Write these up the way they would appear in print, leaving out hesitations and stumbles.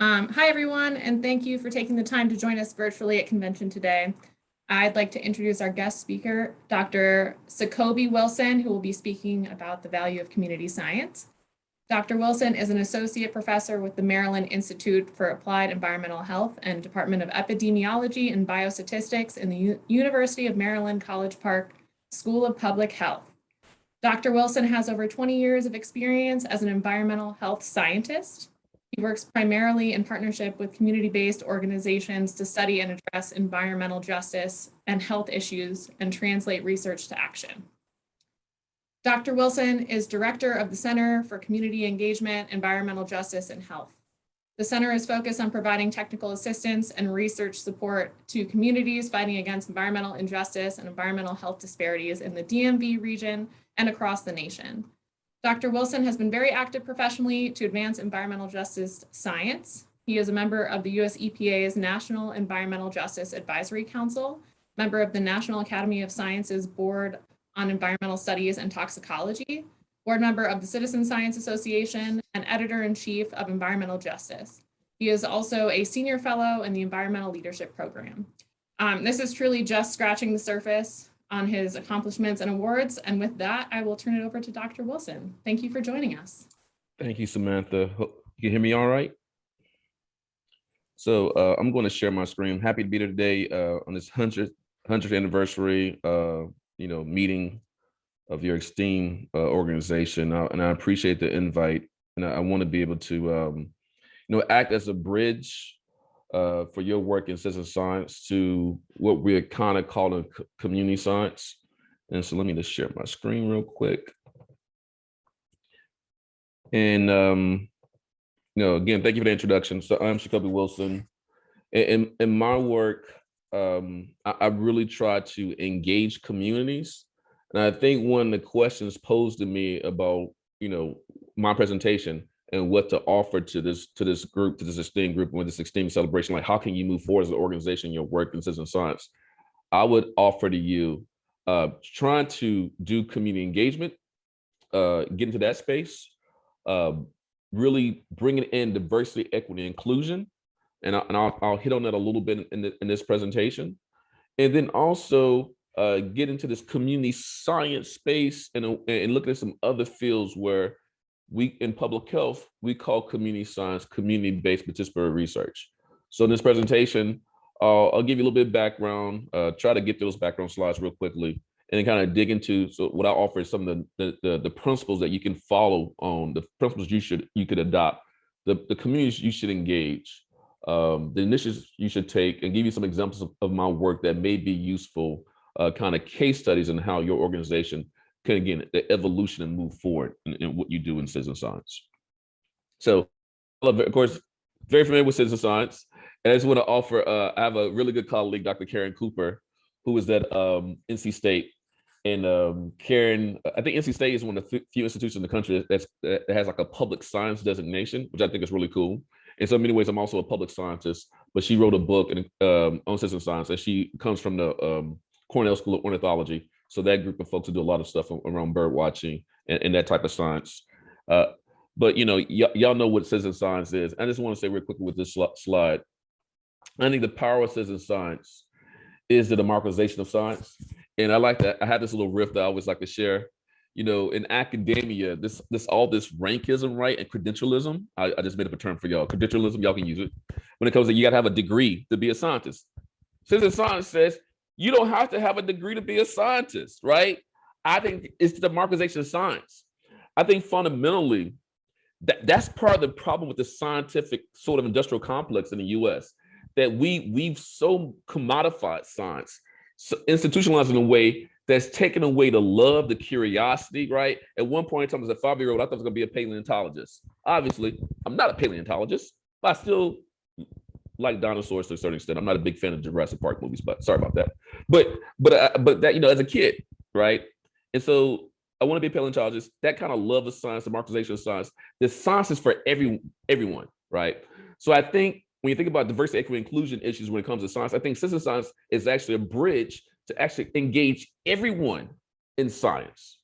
Hi, everyone, and thank you for taking the time to join us virtually at convention today. I'd like to introduce our guest speaker, Dr. Sacoby Wilson, who will be speaking about the value of community science. Dr. Wilson is an associate professor with the Maryland Institute for Applied Environmental Health and Department of Epidemiology and Biostatistics in the University of Maryland College Park School of Public Health. Dr. Wilson has over 20 years of experience as an environmental health scientist. He works primarily in partnership with community-based organizations to study and address environmental justice and health issues and translate research to action. Dr. Wilson is director of the Center for Community Engagement, Environmental Justice, and Health. The center is focused on providing technical assistance and research support to communities fighting against environmental injustice and environmental health disparities in the DMV region and across the nation. Dr. Wilson has been very active professionally to advance environmental justice science. He is a member of the US EPA's National Environmental Justice Advisory Council, member of the National Academy of Sciences Board on Environmental Studies and Toxicology, board member of the Citizen Science Association, and editor-in-chief of Environmental Justice. He is also a senior fellow in the Environmental Leadership Program. This is truly just scratching the surface on his accomplishments and awards. And with that, I will turn it over to Dr. Wilson. Thank you for joining us. Thank you, Samantha. You can hear me all right? So I'm going to share my screen. I'm happy to be there today on this 100th anniversary meeting of your esteemed organization. And I appreciate the invite. And I want to be able to act as a bridge for your work in citizen science to what we're kind of calling community science. And so let me just share my screen real quick. And, again, thank you for the introduction. So I'm Sacoby Wilson. In my work, I really try to engage communities. And I think one of the questions posed to me about, my presentation and what to offer to this group, to this esteemed group, with this esteemed celebration, like how can you move forward as an organization in your work in citizen science? I would offer to you trying to do community engagement, get into that space, really bringing in diversity, equity, inclusion, and I'll hit on that a little bit in this presentation, and then also get into this community science space and look at some other fields where we, in public health, we call community science community-based participatory research. So in this presentation, I'll give you a little bit of background, try to get through those background slides real quickly, and then kind of dig into, so what I offer is some of the principles that you can follow on, the principles you could adopt, the communities you should engage, the initiatives you should take, and give you some examples of my work that may be useful, kind of case studies in how your organization can, again, the evolution and move forward in what you do in citizen science. So, of course, very familiar with citizen science. And I just want to offer, I have a really good colleague, Dr. Karen Cooper, who is at NC State. And Karen, I think NC State is one of the few institutions in the country that has like a public science designation, which I think is really cool. In so many ways, I'm also a public scientist, but she wrote a book on citizen science, and she comes from the Cornell School of Ornithology. So that group of folks who do a lot of stuff around bird watching and that type of science. But y'all know what citizen science is. I just want to say real quickly with this slide, I think the power of citizen science is the democratization of science. And I have this little riff that I always like to share. In academia, this rankism, right, and credentialism. I just made up a term for y'all. Credentialism, y'all can use it. When it comes to you got to have a degree to be a scientist. Citizen science says you don't have to have a degree to be a scientist, right? I think it's the democratization of science. I think fundamentally that's part of the problem with the scientific sort of industrial complex in the US, that we've so commodified science, so institutionalized in a way that's taken away the love, the curiosity, right? At one point in time, as a 5-year-old, I thought I was gonna be a paleontologist. Obviously, I'm not a paleontologist, but I still like dinosaurs to a certain extent. I'm not a big fan of Jurassic Park movies, but sorry about that. But that, as a kid, right? And so I want to be a paleontologist. That kind of love of science, the democratization of science. The science is for everyone, right? So I think when you think about diversity, equity, inclusion issues when it comes to science, I think citizen science is actually a bridge to actually engage everyone in science,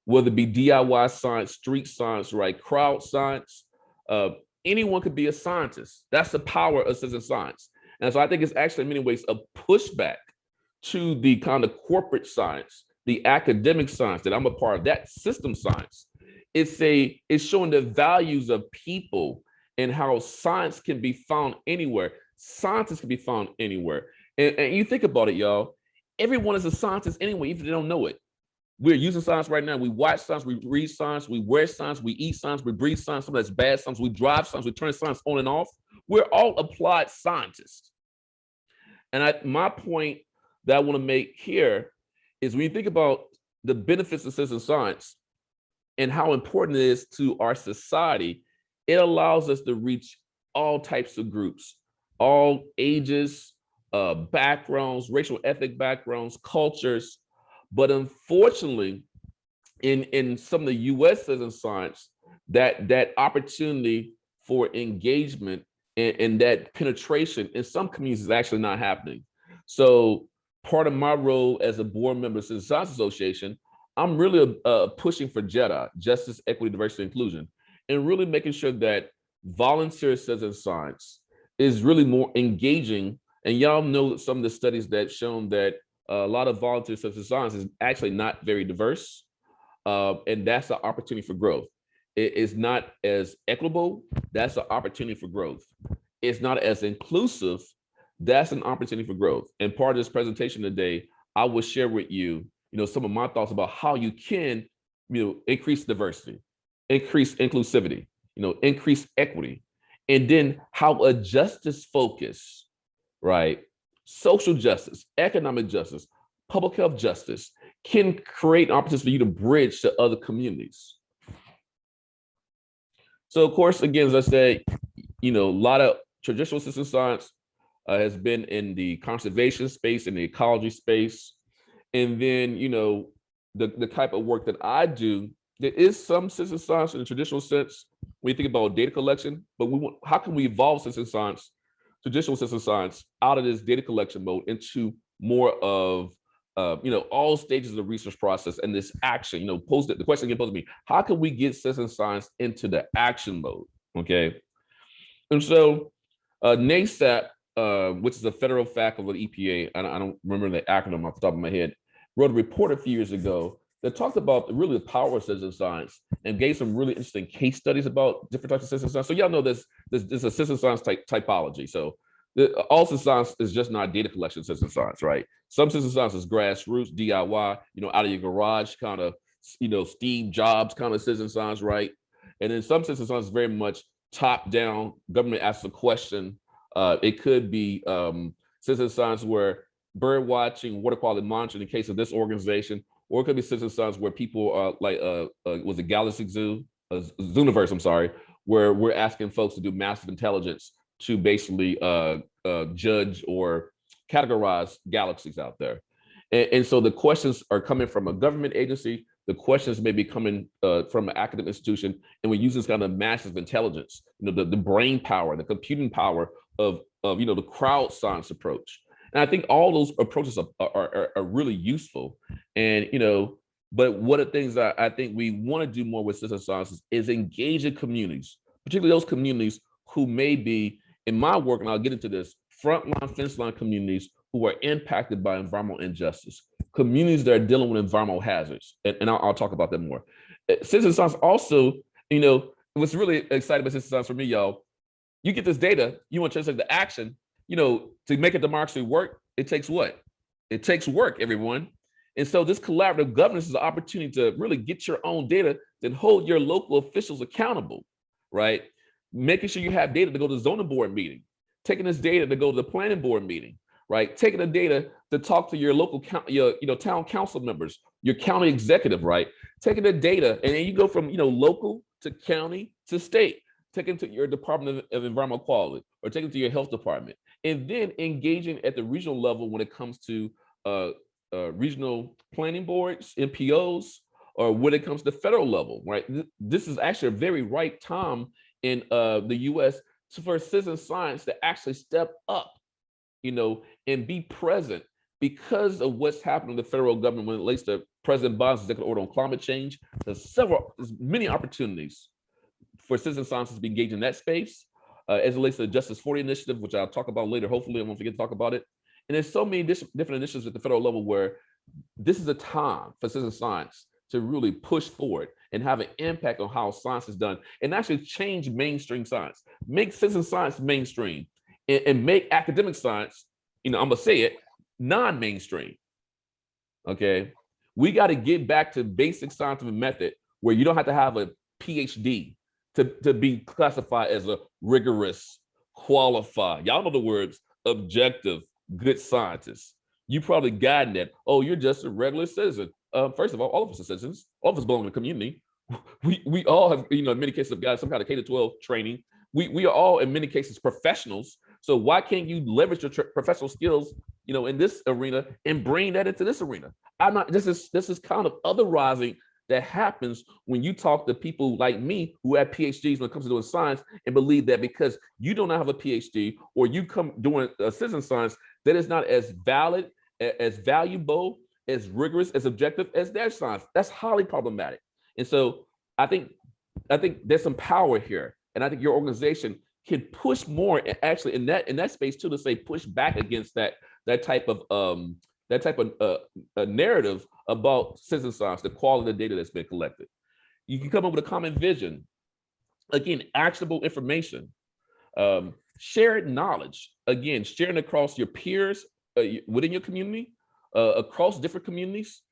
whether it be DIY science, street science, right, crowd science, anyone could be a scientist. That's the power of citizen science. And so I think it's actually in many ways a pushback to the kind of corporate science, the academic science that I'm a part of, that system science. It's showing the values of people and how science can be found anywhere. Scientists can be found anywhere. And you think about it, y'all, everyone is a scientist anyway, even if they don't know it. We're using science right now. We watch science, we read science, we wear science, we eat science, we breathe science, some of that's bad science, we drive science, we turn science on and off. We're all applied scientists. And my point that I want to make here is when you think about the benefits of citizen science and how important it is to our society, it allows us to reach all types of groups, all ages, backgrounds, racial, ethnic backgrounds, cultures. But unfortunately, in some of the US citizen science, that opportunity for engagement and that penetration in some communities is actually not happening. So part of my role as a board member of the Citizen Science Association, I'm really pushing for JEDI, Justice, Equity, Diversity, Inclusion, and really making sure that volunteer citizen science is really more engaging. And y'all know some of the studies that shown that a lot of volunteer citizen science is actually not very diverse. And that's an opportunity for growth. It is not as equitable. That's an opportunity for growth. It's not as inclusive. That's an opportunity for growth. And part of this presentation today, I will share with you, some of my thoughts about how you can, increase diversity, increase inclusivity, increase equity, and then how a justice focus, right? Social justice, economic justice, public health justice can create opportunities for you to bridge to other communities. So of course, again, as I said, a lot of traditional citizen science has been in the conservation space, in the ecology space. And then, the type of work that I do, there is some citizen science in the traditional sense when you think about data collection, but how can we evolve citizen science, traditional citizen science, out of this data collection mode into more of, all stages of the research process and this action, the question again posed to me, how can we get citizen science into the action mode, okay? And so NASAP, which is a federal faculty of the EPA, I don't remember the acronym off the top of my head, wrote a report a few years ago that talked about really the power of citizen science and gave some really interesting case studies about different types of citizen science. So y'all know this is a citizen science typology. So all citizen science is just not data collection citizen science, right? Some citizen science is grassroots, DIY, out of your garage, kind of, Steve Jobs kind of citizen science, right? And then some citizen science is very much top down, government asks a question. It could be citizen science where bird watching, water quality monitoring in case of this organization, or it could be citizen science where people are was it Galaxy Zoo, Zooniverse, I'm sorry, where we're asking folks to do massive intelligence to basically judge or categorize galaxies out there. And so the questions are coming from a government agency, the questions may be coming from an academic institution, and we use this kind of massive intelligence, the brain power, the computing power of the crowd science approach. And I think all those approaches are really useful. And, but one of the things that I think we want to do more with citizen science is engage in communities, particularly those communities who may be, in my work, and I'll get into this, frontline, fence line communities who are impacted by environmental injustice, communities that are dealing with environmental hazards. And I'll talk about that more. Citizen science also, what's really exciting about citizen science for me, y'all, you get this data, you want to translate the action, to make a democracy work, it takes what? It takes work, everyone. And so this collaborative governance is an opportunity to really get your own data, then hold your local officials accountable, right? Making sure you have data to go to the zoning board meeting, taking this data to go to the planning board meeting, right? Taking the data to talk to your local, town council members, your county executive, right? Taking the data, and then you go from, local to county to state, taking to your Department of Environmental Quality, or taking to your health department, and then engaging at the regional level when it comes to regional planning boards, NPOs, or when it comes to federal level, right? This is actually a very right time in the US for citizen science to actually step up, and be present because of what's happening in the federal government when it relates to President Biden's executive order on climate change. There's many opportunities for citizen scientists to be engaged in that space, as it relates to the Justice 40 initiative, which I'll talk about later. Hopefully I won't forget to talk about it. And there's so many different initiatives at the federal level where this is a time for citizen science to really push forward and have an impact on how science is done and actually change mainstream science, make citizen science mainstream, and make academic science, I'm gonna say it, non-mainstream. Okay, we got to get back to basic scientific method where you don't have to have a Ph.D. to be classified as a rigorous, qualified, y'all know the words, objective, good scientist. You probably gotten that. Oh, you're just a regular citizen. First of all of us are citizens. All of us belong in the community. We all have, in many cases, have got some kind of K-12 training. We are all, in many cases, professionals. So why can't you leverage your professional skills, in this arena and bring that into this arena? This is kind of otherizing that happens when you talk to people like me who have PhDs when it comes to doing science and believe that because you do not have a PhD or you come doing citizen science, that is not as valid, as valuable, as rigorous, as objective as their science. That's highly problematic. And so I think there's some power here. And I think your organization can push more actually in that space too, to say push back against that type of a narrative about citizen science, the quality of the data that's been collected. You can come up with a common vision, again, actionable information, shared knowledge, again, sharing across your peers within your community, across different communities.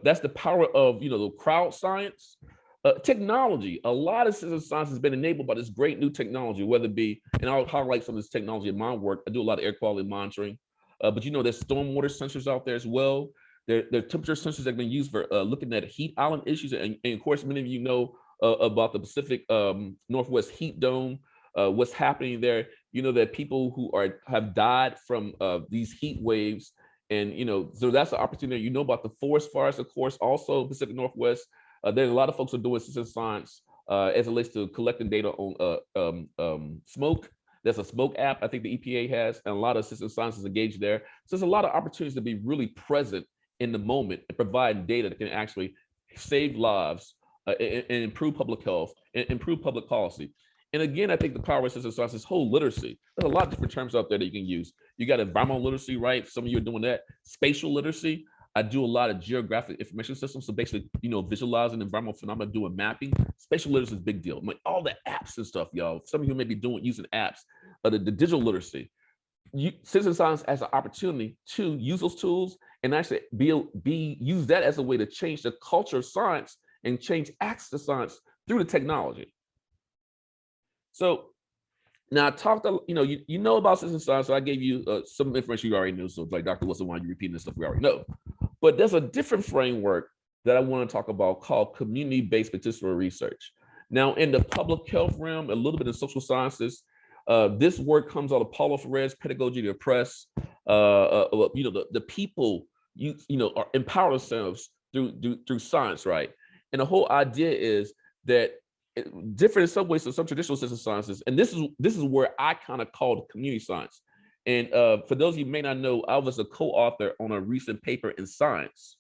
That's the power of the crowd science. Technology, a lot of citizen science has been enabled by this great new technology, whether it be, and I'll highlight some of this technology in my work. I do a lot of air quality monitoring, but there's stormwater sensors out there as well. There are temperature sensors that have been used for looking at heat island issues. And of course, many of you know about the Pacific Northwest heat dome, what's happening there. That people who have died from these heat waves. And, so that's an opportunity. About the forest fires, of course, also Pacific Northwest. There's a lot of folks who are doing citizen science as it relates to collecting data on smoke. There's a smoke app I think the EPA has, and a lot of citizen science is engaged there. So there's a lot of opportunities to be really present in the moment and provide data that can actually save lives and improve public health and improve public policy. And again, I think the power of citizen science is whole literacy. There's a lot of different terms out there that you can use. You got environmental literacy, right? Some of you are doing that. Spatial literacy. I do a lot of geographic information systems. So basically, visualizing environmental phenomena, doing mapping. Spatial literacy is a big deal. Like all the apps and stuff, y'all. Some of you may be using apps. The digital literacy. Citizen science has an opportunity to use those tools and actually use that as a way to change the culture of science and change access to science through the technology. So now I talked, you know about citizen science, so I gave you some information you already knew. So it's like, Dr. Wilson, why are you repeating this stuff we already know? But there's a different framework that I want to talk about called community-based participatory research. Now, in the public health realm, a little bit of social sciences, this work comes out of Paulo Freire's Pedagogy to Oppress. The people are empower themselves through science, right? And the whole idea is that different in some ways to some traditional citizen sciences, and this is where I kind of call community science. And for those of you who may not know, I was a co-author on a recent paper in Science,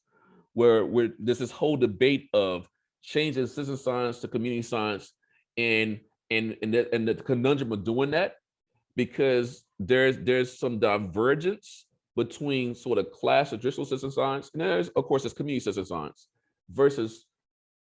where there's this whole debate of changing citizen science to community science, and the conundrum of doing that, because there's some divergence between sort of class traditional citizen science, and there's community citizen science versus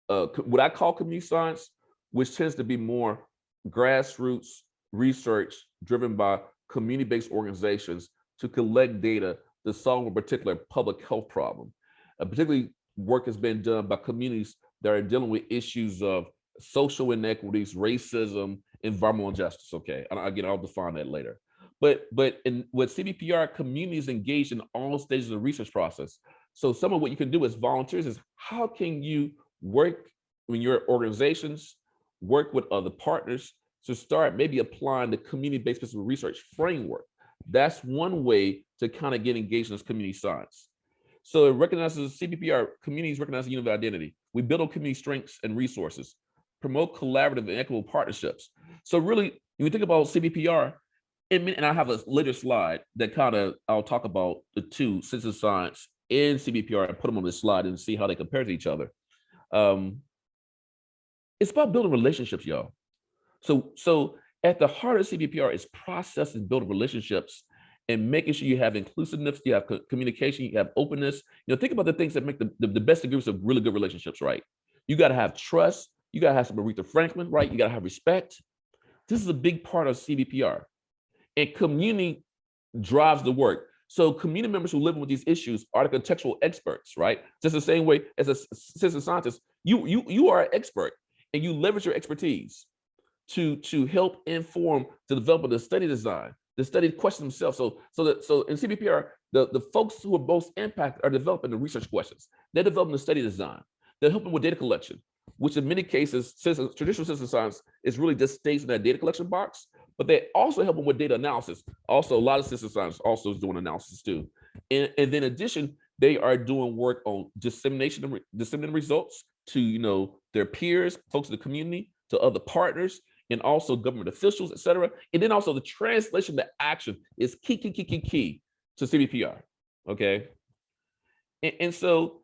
what I call community science, which tends to be more grassroots research driven by community-based organizations to collect data to solve a particular public health problem. Particularly work has been done by communities that are dealing with issues of social inequities, racism, environmental justice. Okay, again, I'll define that later. But with CBPR, communities engaged in all stages of the research process. So some of what you can do as volunteers is how can you work in your organizations, work with other partners to start maybe applying the community-based research framework. That's one way to kind of get engaged in this community science. So it recognizes CBPR, communities recognize the unit of identity. We build on community strengths and resources, promote collaborative and equitable partnerships. So really, when you think about CBPR, and I have a later slide that kind of, I'll talk about the two, citizen science and CBPR, and put them on this slide and see how they compare to each other. It's about building relationships, y'all. So at the heart of CBPR is processing, building relationships, and making sure you have inclusiveness, you have communication, you have openness. Think about the things that make the best ingredients of really good relationships, right? You got to have trust. You got to have some Aretha Franklin, right? You got to have respect. This is a big part of CBPR. And community drives the work. So community members who live with these issues are the contextual experts, right? Just the same way as a citizen scientist, you are an expert and you leverage your expertise to help inform the development of the study design, the study question themselves. So in CBPR, the folks who are most impacted are developing the research questions. They're developing the study design. They're helping with data collection, which in many cases, traditional citizen science is really just stays in that data collection box, but they also help them with data analysis. Also, a lot of citizen science also is doing analysis too. And then in addition, they are doing work on disseminating results to their peers, folks in the community, to other partners, and also government officials, et cetera. And then also the translation to action is key to CBPR, okay? And so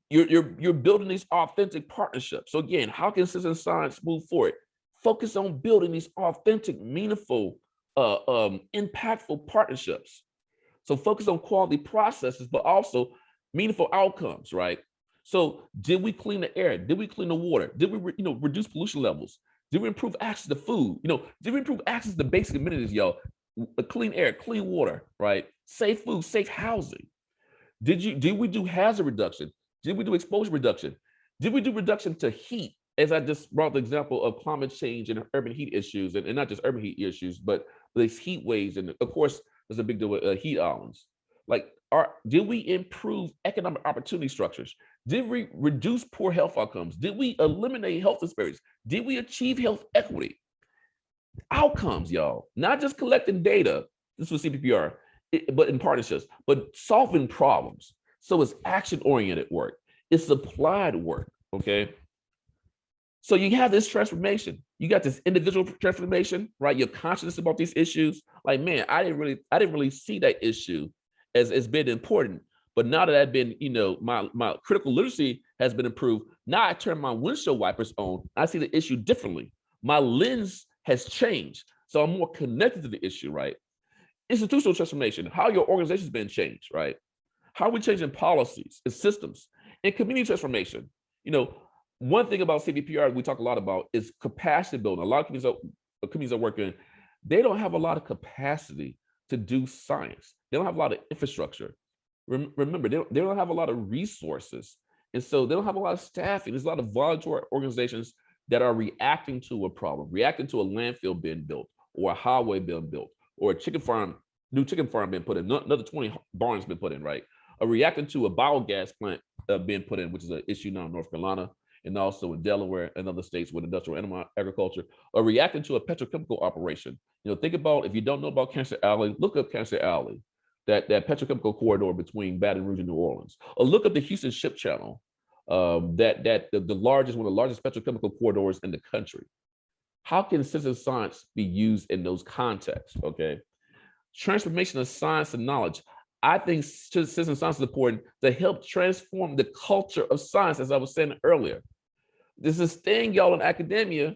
you're building these authentic partnerships. So again, how can citizen science move forward? Focus on building these authentic, meaningful, impactful partnerships. So focus on quality processes, but also meaningful outcomes, right? So did we clean the air? Did we clean the water? Did we reduce pollution levels? Did we improve access to food? Did we improve access to basic amenities, y'all? Clean air, clean water, right? Safe food, safe housing. Did we do hazard reduction? Did we do exposure reduction? Did we do reduction to heat? As I just brought the example of climate change and urban heat issues, and not just urban heat issues, but these heat waves, and of course, there's a big deal with heat islands. Like, did we improve economic opportunity structures? Did we reduce poor health outcomes? Did we eliminate health disparities? Did we achieve health equity? Outcomes, y'all, not just collecting data. This was CBPR, but in partnerships, but solving problems. So it's action-oriented work. It's applied work, okay? So you have this transformation. You got this individual transformation, right? Your consciousness about these issues. Like, man, I didn't really see that issue as being important. But now that I've been, my critical literacy has been improved. Now I turn my windshield wipers on. I see the issue differently. My lens has changed. So I'm more connected to the issue, right? Institutional transformation, how your organization's been changed, right? How are we changing policies and systems? And community transformation. One thing about CBPR we talk a lot about is capacity building. A lot of communities are working, they don't have a lot of capacity to do science. They don't have a lot of infrastructure. Remember, they don't have a lot of resources. And so they don't have a lot of staffing. There's a lot of voluntary organizations that are reacting to a problem, reacting to a landfill being built, or a highway being built, or a new chicken farm being put in, another 20 barns been put in, right? Or reacting to a biogas plant being put in, which is an issue now in North Carolina, and also in Delaware and other states with industrial animal agriculture, or reacting to a petrochemical operation. Think about, if you don't know about Cancer Alley, look up Cancer Alley, that petrochemical corridor between Baton Rouge and New Orleans. Or look up the Houston Ship Channel, the largest, one of the largest petrochemical corridors in the country. How can citizen science be used in those contexts, okay? Transformation of science and knowledge. I think citizen science is important to help transform the culture of science, as I was saying earlier. This is thing, y'all, in academia,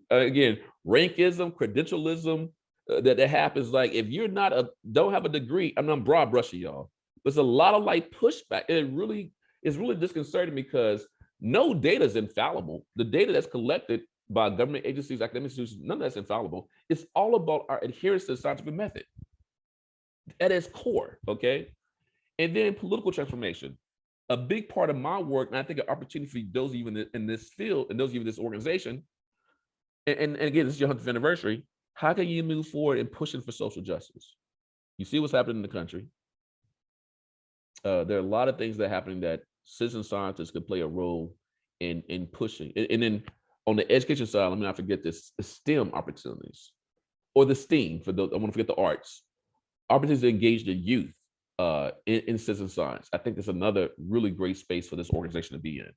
again, rankism, credentialism, that happens. Like, if you're don't have a degree, I'm broad brushing, y'all. There's a lot of pushback. It's really disconcerting because no data is infallible. The data that's collected by government agencies, academic institutions, none of that's infallible. It's all about our adherence to the scientific method at its core, okay? And then political transformation. A big part of my work, and I think an opportunity for those of you in this field, and those of you in this organization, and again, this is your 100th anniversary, how can you move forward in pushing for social justice? You see what's happening in the country. There are a lot of things that are happening that citizen scientists could play a role in pushing. And then on the education side, let me not forget this, the STEM opportunities, or the STEAM, I want to forget the arts. Opportunities to engage the youth in citizen science. I think that's another really great space for this organization to be in.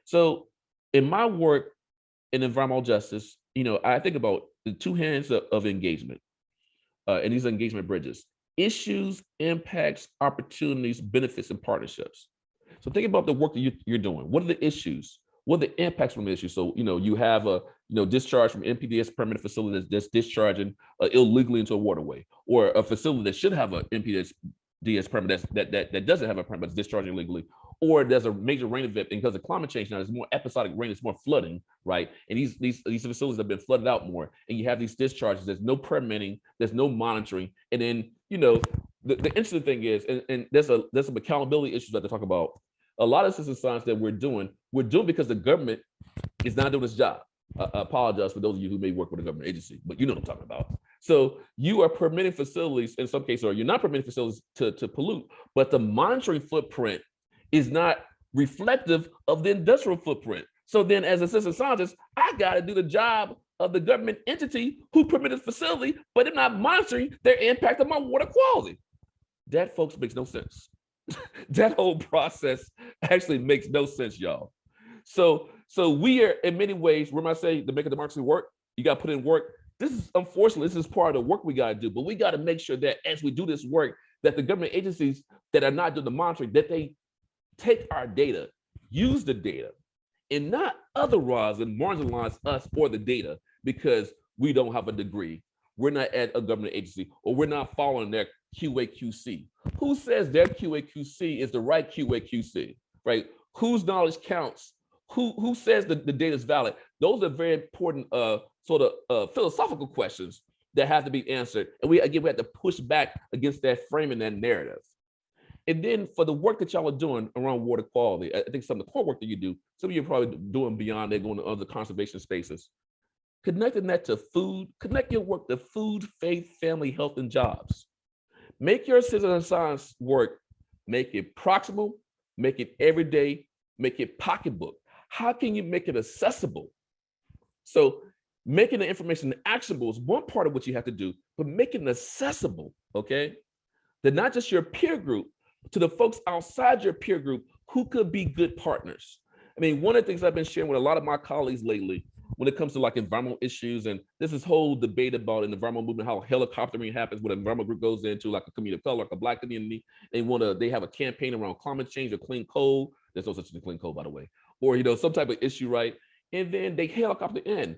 So in my work in environmental justice, I think about the two hands of engagement, and these engagement bridges: issues, impacts, opportunities, benefits, and partnerships. So think about the work that you're doing. What are the issues? What are the impacts from the issues? So, you have discharge from NPDES permanent facility that's discharging illegally into a waterway, or a facility that should have an NPDES permit that doesn't have a permit, but it's discharging illegally, or there's a major rain event, and because of climate change now, there's more episodic rain, it's more flooding, right? And these facilities have been flooded out more, and you have these discharges. There's no permitting, there's no monitoring, and then the interesting thing is, and there's some accountability issues that they talk about. A lot of citizen science that we're doing because the government is not doing its job. I apologize for those of you who may work with a government agency, but you know what I'm talking about. So you are permitting facilities in some cases, or you're not permitting facilities to pollute, but the monitoring footprint is not reflective of the industrial footprint. So then as a citizen scientist, I got to do the job of the government entity who permitted the facility, but they're not monitoring their impact on my water quality. That, folks, makes no sense. That whole process actually makes no sense, y'all. So we are, in many ways, when I say to make a democracy work, you got to put in work. This is, unfortunately, this is part of the work we got to do, but we got to make sure that as we do this work, that the government agencies that are not doing the monitoring, that they take our data, use the data, and not otherwise and marginalize us or the data because we don't have a degree, we're not at a government agency, or we're not following their QA/QC. Who says their QA/QC is the right QA/QC, right? Whose knowledge counts? Who says that the data is valid? Those are very important philosophical questions that have to be answered. And we have to push back against that frame and that narrative. And then for the work that y'all are doing around water quality, I think some of the core work that you do, some of you are probably doing beyond that, going to other conservation spaces. Connecting that to food, connect your work to food, faith, family, health, and jobs. Make your citizen science work, make it proximal, make it everyday, make it pocketbook. How can you make it accessible? So making the information actionable is one part of what you have to do, but making it accessible, okay? That not just your peer group, to the folks outside your peer group who could be good partners. I mean, one of the things I've been sharing with a lot of my colleagues lately, when it comes to like environmental issues, and this is whole debate about in the environmental movement, how helicoptering happens when an environmental group goes into like a community of color, like a Black community, they have a campaign around climate change or clean coal. There's no such thing as clean coal, by the way, or some type of issue, right? And then they helicopter in.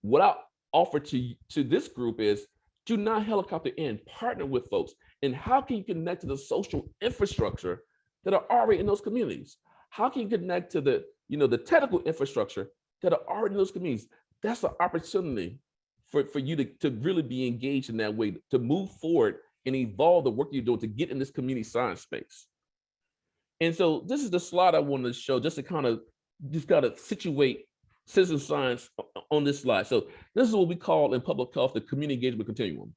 What I offer to this group is do not helicopter in, partner with folks. And how can you connect to the social infrastructure that are already in those communities? How can you connect to the technical infrastructure that are already in those communities? That's an opportunity for you to really be engaged in that way, to move forward and evolve the work you're doing to get in this community science space. And so this is the slide I wanted to show, just to kind of situate citizen science on this slide. So this is what we call in public health the community engagement continuum.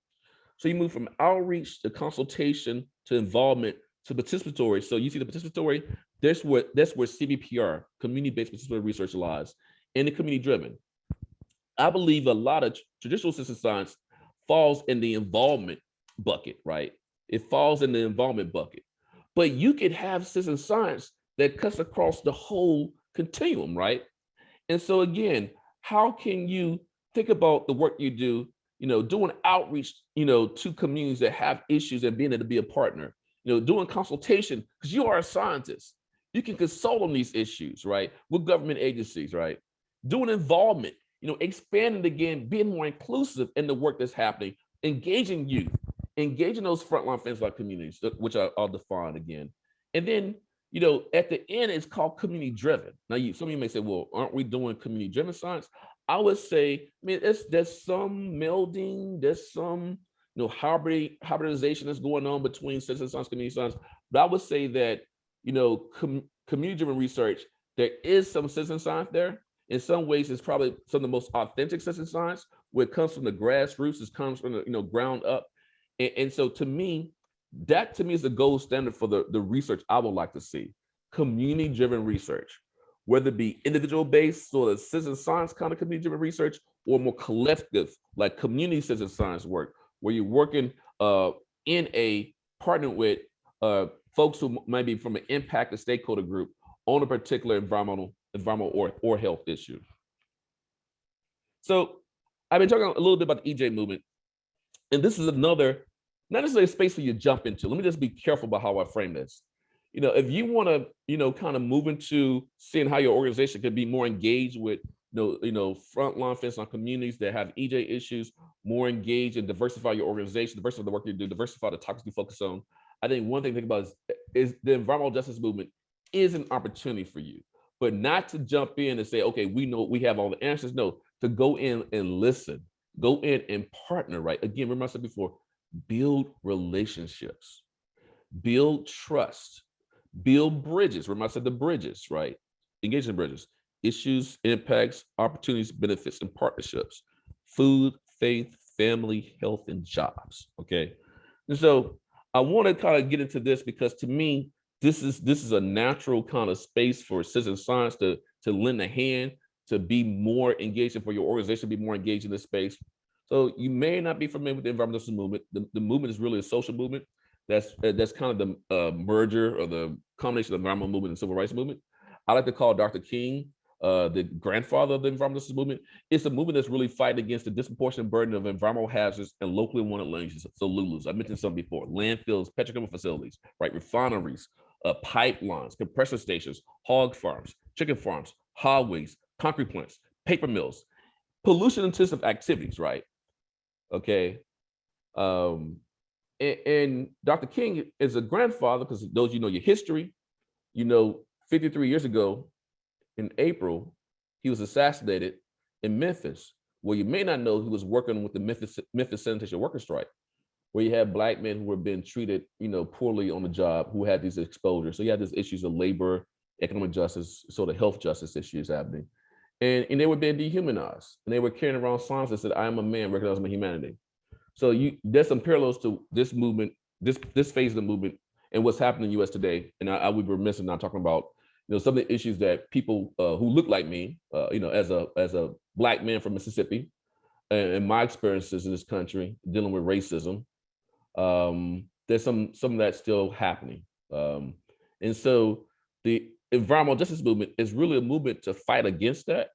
So you move from outreach to consultation to involvement to participatory. So you see the participatory, that's where CBPR, community-based participatory research, lies, and the community-driven. I believe a lot of traditional citizen science falls in the involvement bucket, right? It falls in the involvement bucket. But you could have citizen science that cuts across the whole continuum, right? And so again, how can you think about the work you do, doing outreach, to communities that have issues and being able to be a partner, doing consultation, because you are a scientist. You can consult on these issues, right? With government agencies, right? Doing involvement, expanding again, being more inclusive in the work that's happening, engaging youth, engaging those frontline things like communities, which I'll define again. And then, at the end, it's called community driven. Now, some of you may say, well, aren't we doing community driven science? I would say, there's some melding, there's some, hybridization that's going on between citizen science, community science. But I would say that, community driven research, there is some citizen science there. In some ways, it's probably some of the most authentic citizen science, where it comes from the grassroots, it comes from the ground up. And so to me, that is the gold standard for the research I would like to see. Community-driven research, whether it be individual-based, sort of citizen science kind of community-driven research, or more collective, like community citizen science work, where you're working in a partner with folks who might be from an impacted stakeholder group on a particular environmental or health issue. So I've been talking a little bit about the EJ movement, and this is another, not necessarily a space for you to jump into. Let me just be careful about how I frame this. If you want to, kind of move into seeing how your organization can be more engaged with front line fence on communities that have EJ issues, more engaged and diversify your organization, diversify the work you do, diversify the topics you focus on. I think one thing to think about is the environmental justice movement is an opportunity for you, but not to jump in and say, okay, we know we have all the answers. No, to go in and listen, go in and partner, right? Again, remember I said before, build relationships, build trust, build bridges. Remember I said the bridges, right? Engage in bridges, issues, impacts, opportunities, benefits, and partnerships, food, faith, family, health, and jobs, okay? And so I want to kind of get into this because to me, this is a natural kind of space for citizen science to lend a hand, to be more engaged, and for your organization to be more engaged in this space. So you may not be familiar with the environmental justice movement. The movement is really a social movement. That's kind of the merger or the combination of the environmental movement and civil rights movement. I like to call Dr. King the grandfather of the environmental justice movement. It's a movement that's really fighting against the disproportionate burden of environmental hazards and locally wanted land uses. So LULUs, I mentioned some before, landfills, petrochemical facilities, right, refineries, pipelines, compressor stations, hog farms, chicken farms, highways, concrete plants, paper mills, pollution-intensive activities, right? Okay. And Dr. King is a grandfather because those you know your history, 53 years ago in April, he was assassinated in Memphis, where you may not know he was working with the Memphis sanitation worker strike, where you had Black men who were being treated, poorly on the job, who had these exposures. So you had these issues of labor, economic justice, sort of health justice issues happening. And they were being dehumanized, and they were carrying around signs that said, "I am a man, recognize my humanity." So there's some parallels to this movement, this phase of the movement, and what's happening in the U.S. today. And I would be remiss in not talking about, some of the issues that people who look like me, as a Black man from Mississippi, and my experiences in this country dealing with racism. There's some of that still happening, and so the environmental justice movement is really a movement to fight against that.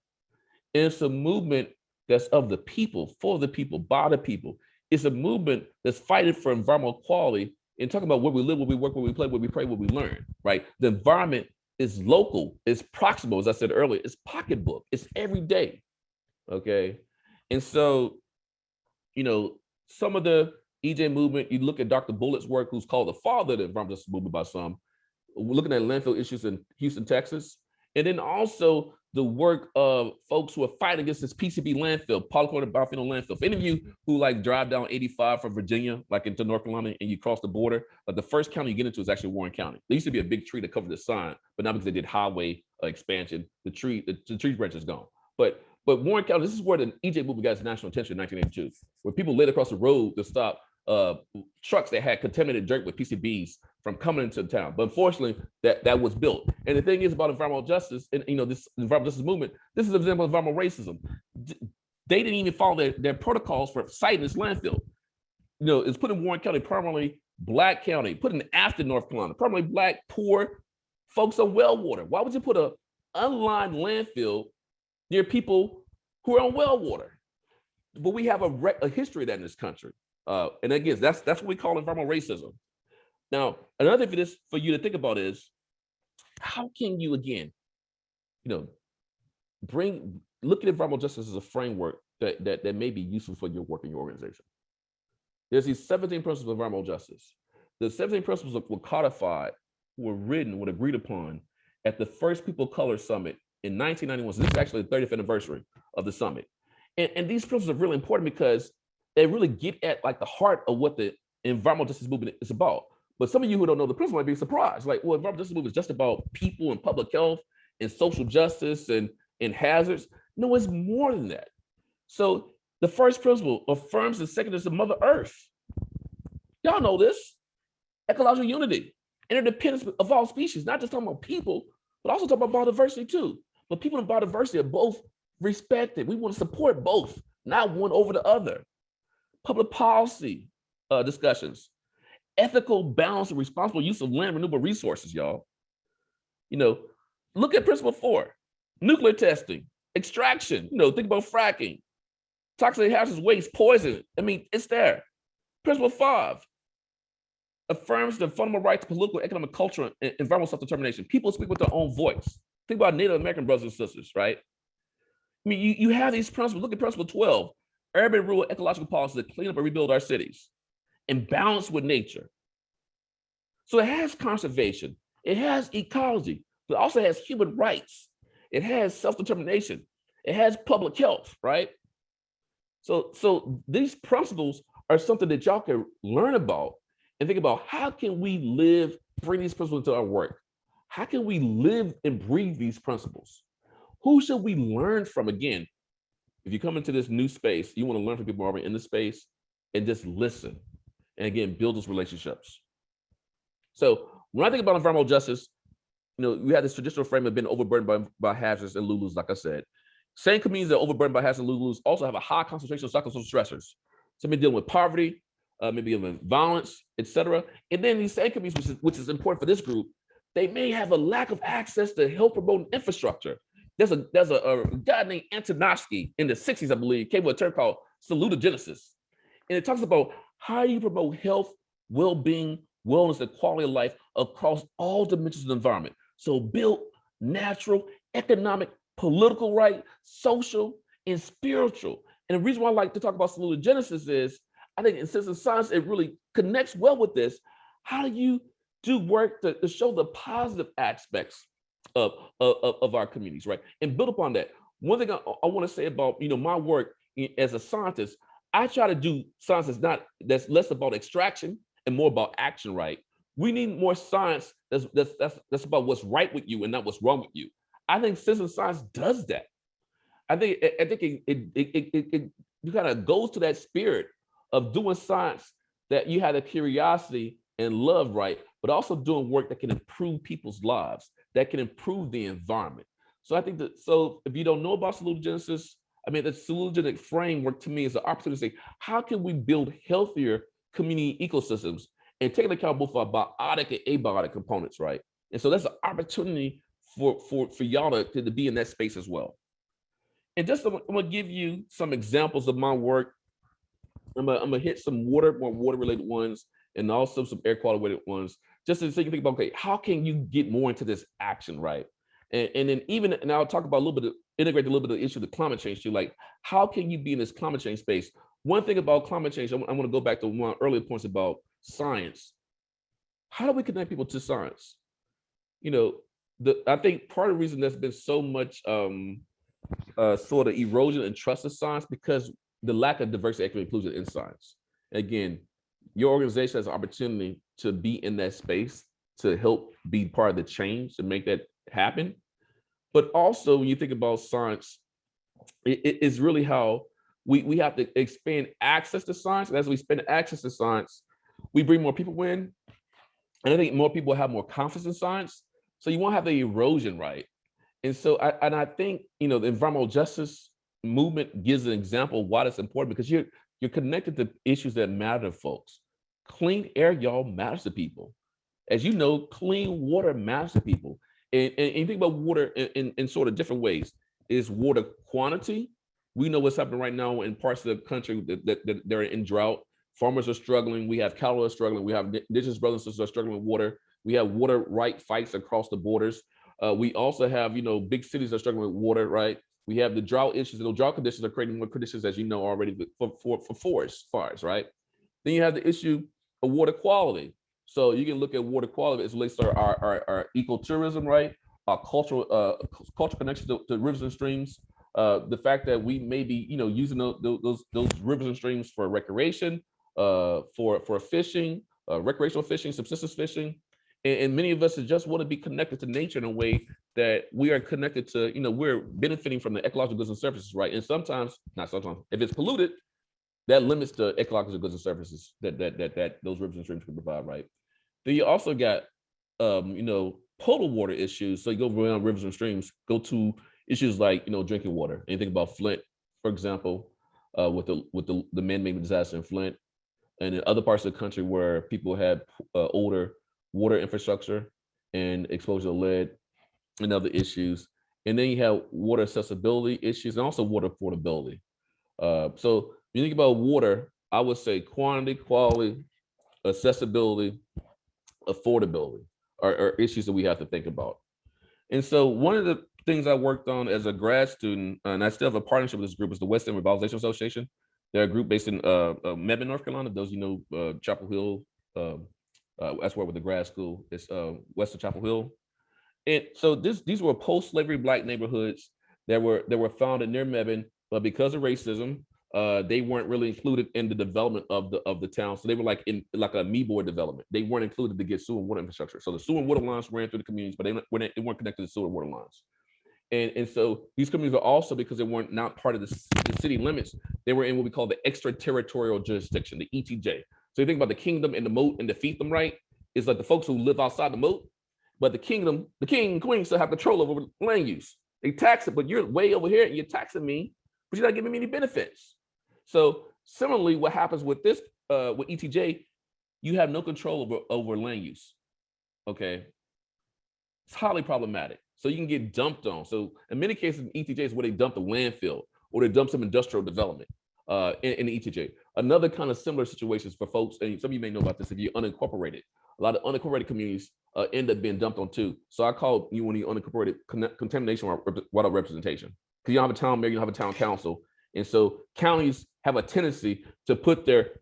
And it's a movement that's of the people, for the people, by the people. It's a movement that's fighting for environmental equality and talking about where we live, where we work, where we play, where we pray, where we learn, right? The environment is local, it's proximal, as I said earlier, it's pocketbook, it's every day, okay? And so, some of the EJ movement, you look at Dr. Bullitt's work, who's called the father of the environmental justice movement by some, we're looking at landfill issues in Houston, Texas, and then also the work of folks who are fighting against this PCB landfill, polychlorinated biphenyl landfill. For any of you who drive down 85 from Virginia, into North Carolina, and you cross the border, the first county you get into is actually Warren County. There used to be a big tree that covered the sign, but now because they did highway expansion, the tree branch is gone. But Warren County, this is where the EJ movement got its national attention in 1982, where people laid across the road to stop trucks that had contaminated dirt with PCBs from coming into the town. But unfortunately, that was built. And the thing is about environmental justice, and this environmental justice movement, this is an example of environmental racism. They didn't even follow their protocols for citing this landfill. It's put in Warren County, primarily Black county, put in after North Carolina, primarily Black, poor folks on well water. Why would you put an unlined landfill near people who are on well water? But we have a history of that in this country. And again, that's what we call environmental racism. Now, another thing for you to think about is, how can you, again, look at environmental justice as a framework that may be useful for your work in your organization. There's these 17 principles of environmental justice. The 17 principles were codified, were written, were agreed upon at the first People of Color Summit in 1991. So this is actually the 30th anniversary of the summit. And these principles are really important because they really get at the heart of what the environmental justice movement is about. But some of you who don't know the principle might be surprised. Environmental justice movement is just about people and public health and social justice and hazards. No, it's more than that. So the first principle affirms the sacredness of Mother Earth. Y'all know this. Ecological unity, interdependence of all species, not just talking about people, but also talking about biodiversity too. But people and biodiversity are both respected. We want to support both, not one over the other. Public policy discussions, ethical, balanced, and responsible use of land, renewable resources, y'all. Look at principle 4, nuclear testing, extraction, think about fracking, toxic hazardous waste, poison. It's there. Principle 5 affirms the fundamental right to political, economic, cultural, and environmental self-determination. People speak with their own voice. Think about Native American brothers and sisters, right? I mean, you have these principles. Look at principle 12, urban rural ecological policy to clean up and rebuild our cities in balance with nature. So it has conservation, it has ecology, but it also has human rights. It has self-determination. It has public health, right? So these principles are something that y'all can learn about and think about, how can we live, bring these principles into our work? How can we live and breathe these principles? Who should we learn from? Again, if you come into this new space, you want to learn from people already in the space and just listen. And again, build those relationships. So when I think about environmental justice, we have this traditional frame of being overburdened by hazards and Lulus, like I said. Same communities that are overburdened by hazards and Lulus also have a high concentration of psychosocial stressors. So maybe dealing with poverty, maybe dealing with violence, etc. And then these same communities, which is important for this group, they may have a lack of access to health promoting infrastructure. There's a guy named Antonovsky in the 60s, I believe, came with a term called salutogenesis. And it talks about how you promote health, well-being, wellness, and quality of life across all dimensions of the environment. So built, natural, economic, political, right, social, and spiritual. And the reason why I like to talk about salutogenesis is, I think in citizen science, it really connects well with this. How do you do work to show the positive aspects of our communities, right? And build upon that. One thing I want to say about my work as a scientist, I try to do science that's less about extraction and more about action, right? We need more science that's about what's right with you and not what's wrong with you. I think citizen science does that. I think it kind of goes to that spirit of doing science that you have the curiosity and love, right? But also doing work that can improve people's lives, that can improve the environment. So I think that, so if you don't know about salutogenesis, I mean, the salutogenic framework to me is an opportunity to say, how can we build healthier community ecosystems and take into account both our biotic and abiotic components, right? And so that's an opportunity for y'all to be in that space as well. And just I'm gonna give you some examples of my work. I'm gonna hit some more water related ones, and also some air quality related ones, just so you can think about, okay, how can you get more into this action, right? And then and I'll talk about integrate a little bit of the issue of the climate change too, like how can you be in this climate change space? One thing about climate change, I want to go back to one of my earlier points about science. How do we connect people to science? I think part of the reason there's been so much sort of erosion and trust in science because the lack of diversity, equity, inclusion in science. Again, your organization has an opportunity to be in that space to help be part of the change to make that happen. But also, when you think about science, it is really how we have to expand access to science. And as we expand access to science, we bring more people in. And I think more people have more confidence in science. So you won't have the erosion, right? And so I think, the environmental justice movement gives an example of why that's important, because you're connected to issues that matter to folks. Clean air, y'all, matters to people. As you know, clean water matters to people. And you think about water in sort of different ways. Is water quantity? We know what's happening right now in parts of the country that they're in drought. Farmers are struggling. We have cattle are struggling. We have indigenous brothers and sisters are struggling with water. We have water right fights across the borders. We also have, big cities that are struggling with water, right? We have the drought issues, and those drought conditions are creating more conditions, as you know already, for forest fires, right? Then you have the issue of water quality. So you can look at water quality as it relates to our ecotourism, right? Our cultural connection to rivers and streams. The fact that we may be, using those rivers and streams for recreation, for fishing, recreational fishing, subsistence fishing. And many of us just want to be connected to nature in a way that we are connected to, we're benefiting from the ecological goods and services, right? And not sometimes, if it's polluted, that limits the ecological goods and services that those rivers and streams can provide, right? Then you also got, potable water issues. So you go around rivers and streams, go to issues like, drinking water. And you think about Flint, for example, with the man-made disaster in Flint, and in other parts of the country where people had older water infrastructure and exposure to lead and other issues. And then you have water accessibility issues and also water affordability. So when you think about water, I would say quantity, quality, accessibility, affordability are issues that we have to think about. And so one of the things I worked on as a grad student, and I still have a partnership with this group, is the Western Revitalization Association. They're a group based in Mebane, North Carolina. Those Chapel Hill, that's where with the grad school. It's Western Chapel Hill. And so these were post-slavery Black neighborhoods that were founded near Mebane, but because of racism, they weren't really included in the development of the town. So they were like in like a me-board development. They weren't included to get sewer and water infrastructure. So the sewer and water lines ran through the communities, but they weren't connected to sewer and water lines. And so these communities are also, because they weren't not part of the city limits, they were in what we call the extraterritorial jurisdiction, the ETJ. So you think about the kingdom and the moat and the fiefdom, right? It's like the folks who live outside the moat, but the kingdom, the king and queen still have control over land use. They tax it, but you're way over here and you're taxing me, but you're not giving me any benefits. So similarly, what happens with this, with ETJ, you have no control over land use, okay? It's highly problematic. So you can get dumped on. So in many cases, ETJ is where they dump the landfill or they dump some industrial development in the ETJ. Another kind of similar situations for folks, and some of you may know about this if you're unincorporated. A lot of unincorporated communities end up being dumped on too. So I call you when you unincorporated contamination water representation, because you don't have a town mayor, you don't have a town council. And so counties have a tendency to put their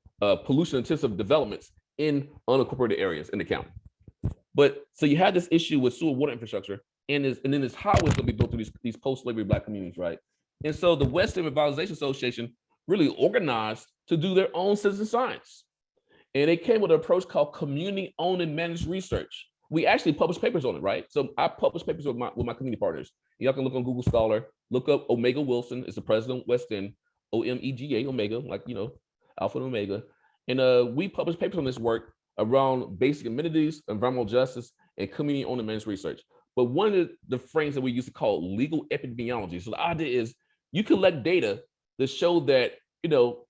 pollution intensive developments in unincorporated areas in the county. But so you had this issue with sewer water infrastructure, and then this highways gonna be built through these post-slavery Black communities, right? And so the Western Revitalization Association really organized to do their own citizen science. And they came with an approach called community-owned and managed research. We actually published papers on it, right? So I published papers with my community partners. Y'all can look on Google Scholar, look up Omega Wilson, is the president of West End, OMEGA, Omega, like, Alpha and Omega. And we published papers on this work around basic amenities, environmental justice, and community-owned and managed research. But one of the frames that we used to call legal epidemiology. So the idea is you collect data to show that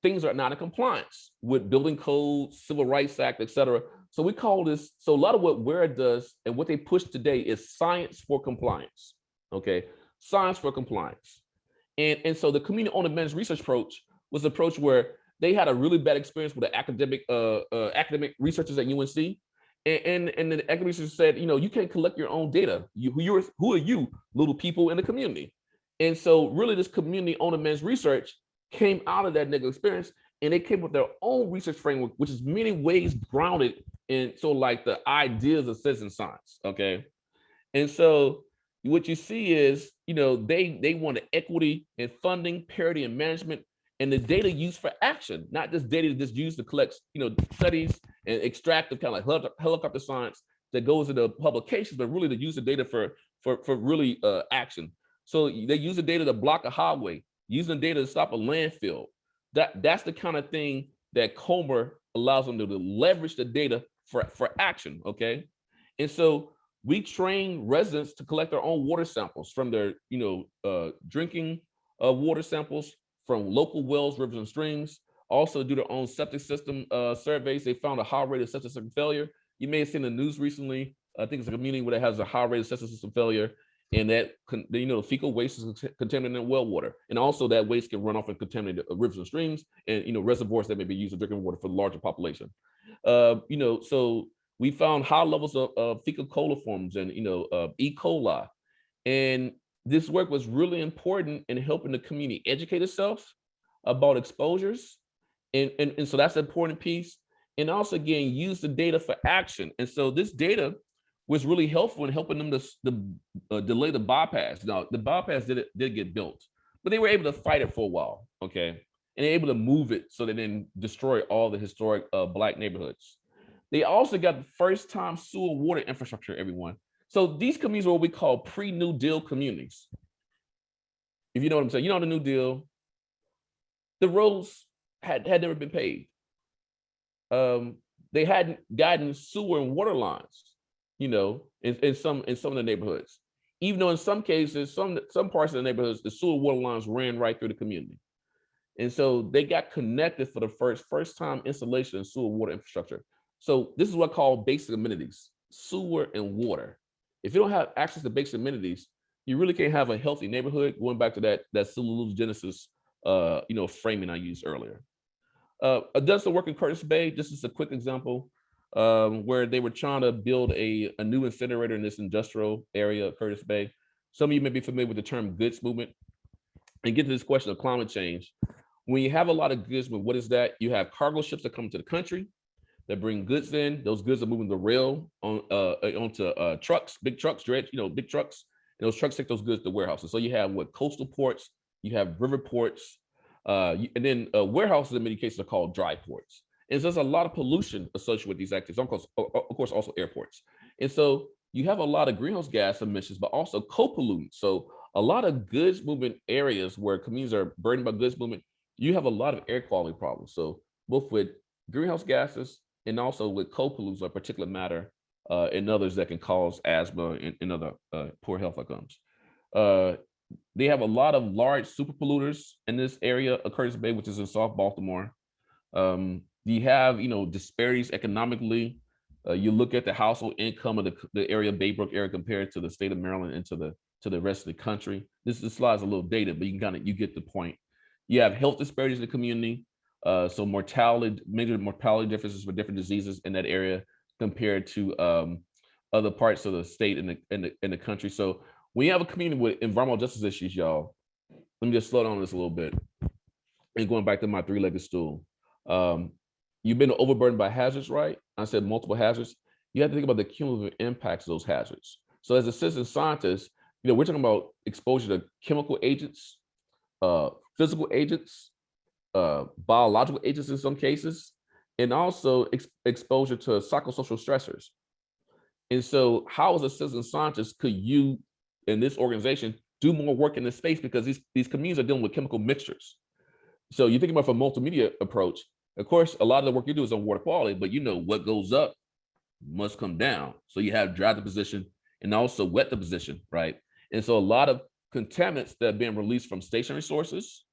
things are not in compliance with building codes, Civil Rights Act, et cetera. So we call this, so a lot of what WERA does and what they push today is science for compliance, okay? Science for compliance. And so the community-owned and managed research approach was an approach where they had a really bad experience with the academic researchers at UNC. And the academic researchers said, you can't collect your own data. Who are you, little people in the community? And so really this community-owned and managed research came out of that negative experience, and they came with their own research framework, which is many ways grounded in like the ideas of citizen science, okay? And so what you see is, they wanted equity in funding, parity in management, and the data used for action, not just data that's used to collect, studies and extract the kind of like helicopter science that goes into publications, but really to use the data for really action. So they use the data to block a highway, using the data to stop a landfill. That's the kind of thing that Comer allows them to leverage the data for action, okay? And so we train residents to collect their own water samples from their, drinking water samples from local wells, rivers, and streams. Also do their own septic system surveys. They found a high rate of septic system failure. You may have seen the news recently. I think it's a community where it has a high rate of septic system failure, and that fecal waste is contaminated in well water, and also that waste can run off in contaminated rivers and streams, and reservoirs that may be used for drinking water for the larger population. So we found high levels of fecal coliforms and E. coli, and this work was really important in helping the community educate itself about exposures, and so that's an important piece. And also again, use the data for action. And so this data was really helpful in helping them to delay the bypass. Now, the bypass did get built, but they were able to fight it for a while, okay? And they're able to move it so they didn't destroy all the historic Black neighborhoods. They also got the first time sewer water infrastructure, everyone. So these communities are what we call pre-New Deal communities. If you know what I'm saying, the New Deal, the roads had never been paved. They hadn't gotten sewer and water lines, in some of the neighborhoods. Even though in some cases, some parts of the neighborhoods, the sewer water lines ran right through the community. And so they got connected for the first time installation of sewer water infrastructure. So this is what I call basic amenities, sewer and water. If you don't have access to basic amenities, you really can't have a healthy neighborhood, going back to that cellulose genesis framing I used earlier. I've done some work in Curtis Bay. This is a quick example where they were trying to build a new incinerator in this industrial area of Curtis Bay. Some of you may be familiar with the term goods movement. And get to this question of climate change. When you have a lot of goods movement, what is that? You have cargo ships that come to the country that bring goods in. Those goods are moving the rail on onto trucks, big trucks, big trucks. And those trucks take those goods to warehouses. So you have what coastal ports, you have river ports, and then warehouses in many cases are called dry ports. And so there's a lot of pollution associated with these activities, of course, also airports. And so you have a lot of greenhouse gas emissions, but also co-pollutants. So a lot of goods movement areas where communities are burdened by goods movement, you have a lot of air quality problems. So both with greenhouse gases and also with co-pollutants or particulate matter and others that can cause asthma and other poor health outcomes. They have a lot of large super polluters in this area of Curtis Bay, which is in South Baltimore. You have, disparities economically. You look at the household income of the area, Baybrook area, compared to the state of Maryland and to the rest of the country. This slide is a little dated, but you get the point. You have health disparities in the community. So major mortality differences for different diseases in that area compared to other parts of the state and the country. So when you have a community with environmental justice issues, y'all, let me just slow down this a little bit. And going back to my three-legged stool. You've been overburdened by hazards, right? I said multiple hazards. You have to think about the cumulative impacts of those hazards. So as a citizen scientist, we're talking about exposure to chemical agents, physical agents, biological agents in some cases, and also exposure to psychosocial stressors. And so how as a citizen scientist could you in this organization do more work in this space, because these communities are dealing with chemical mixtures. So you think about from a multimedia approach, of course, a lot of the work you do is on water quality, but what goes up must come down. So you have dry deposition and also wet deposition, right? And so a lot of contaminants that are being released from stationary sources,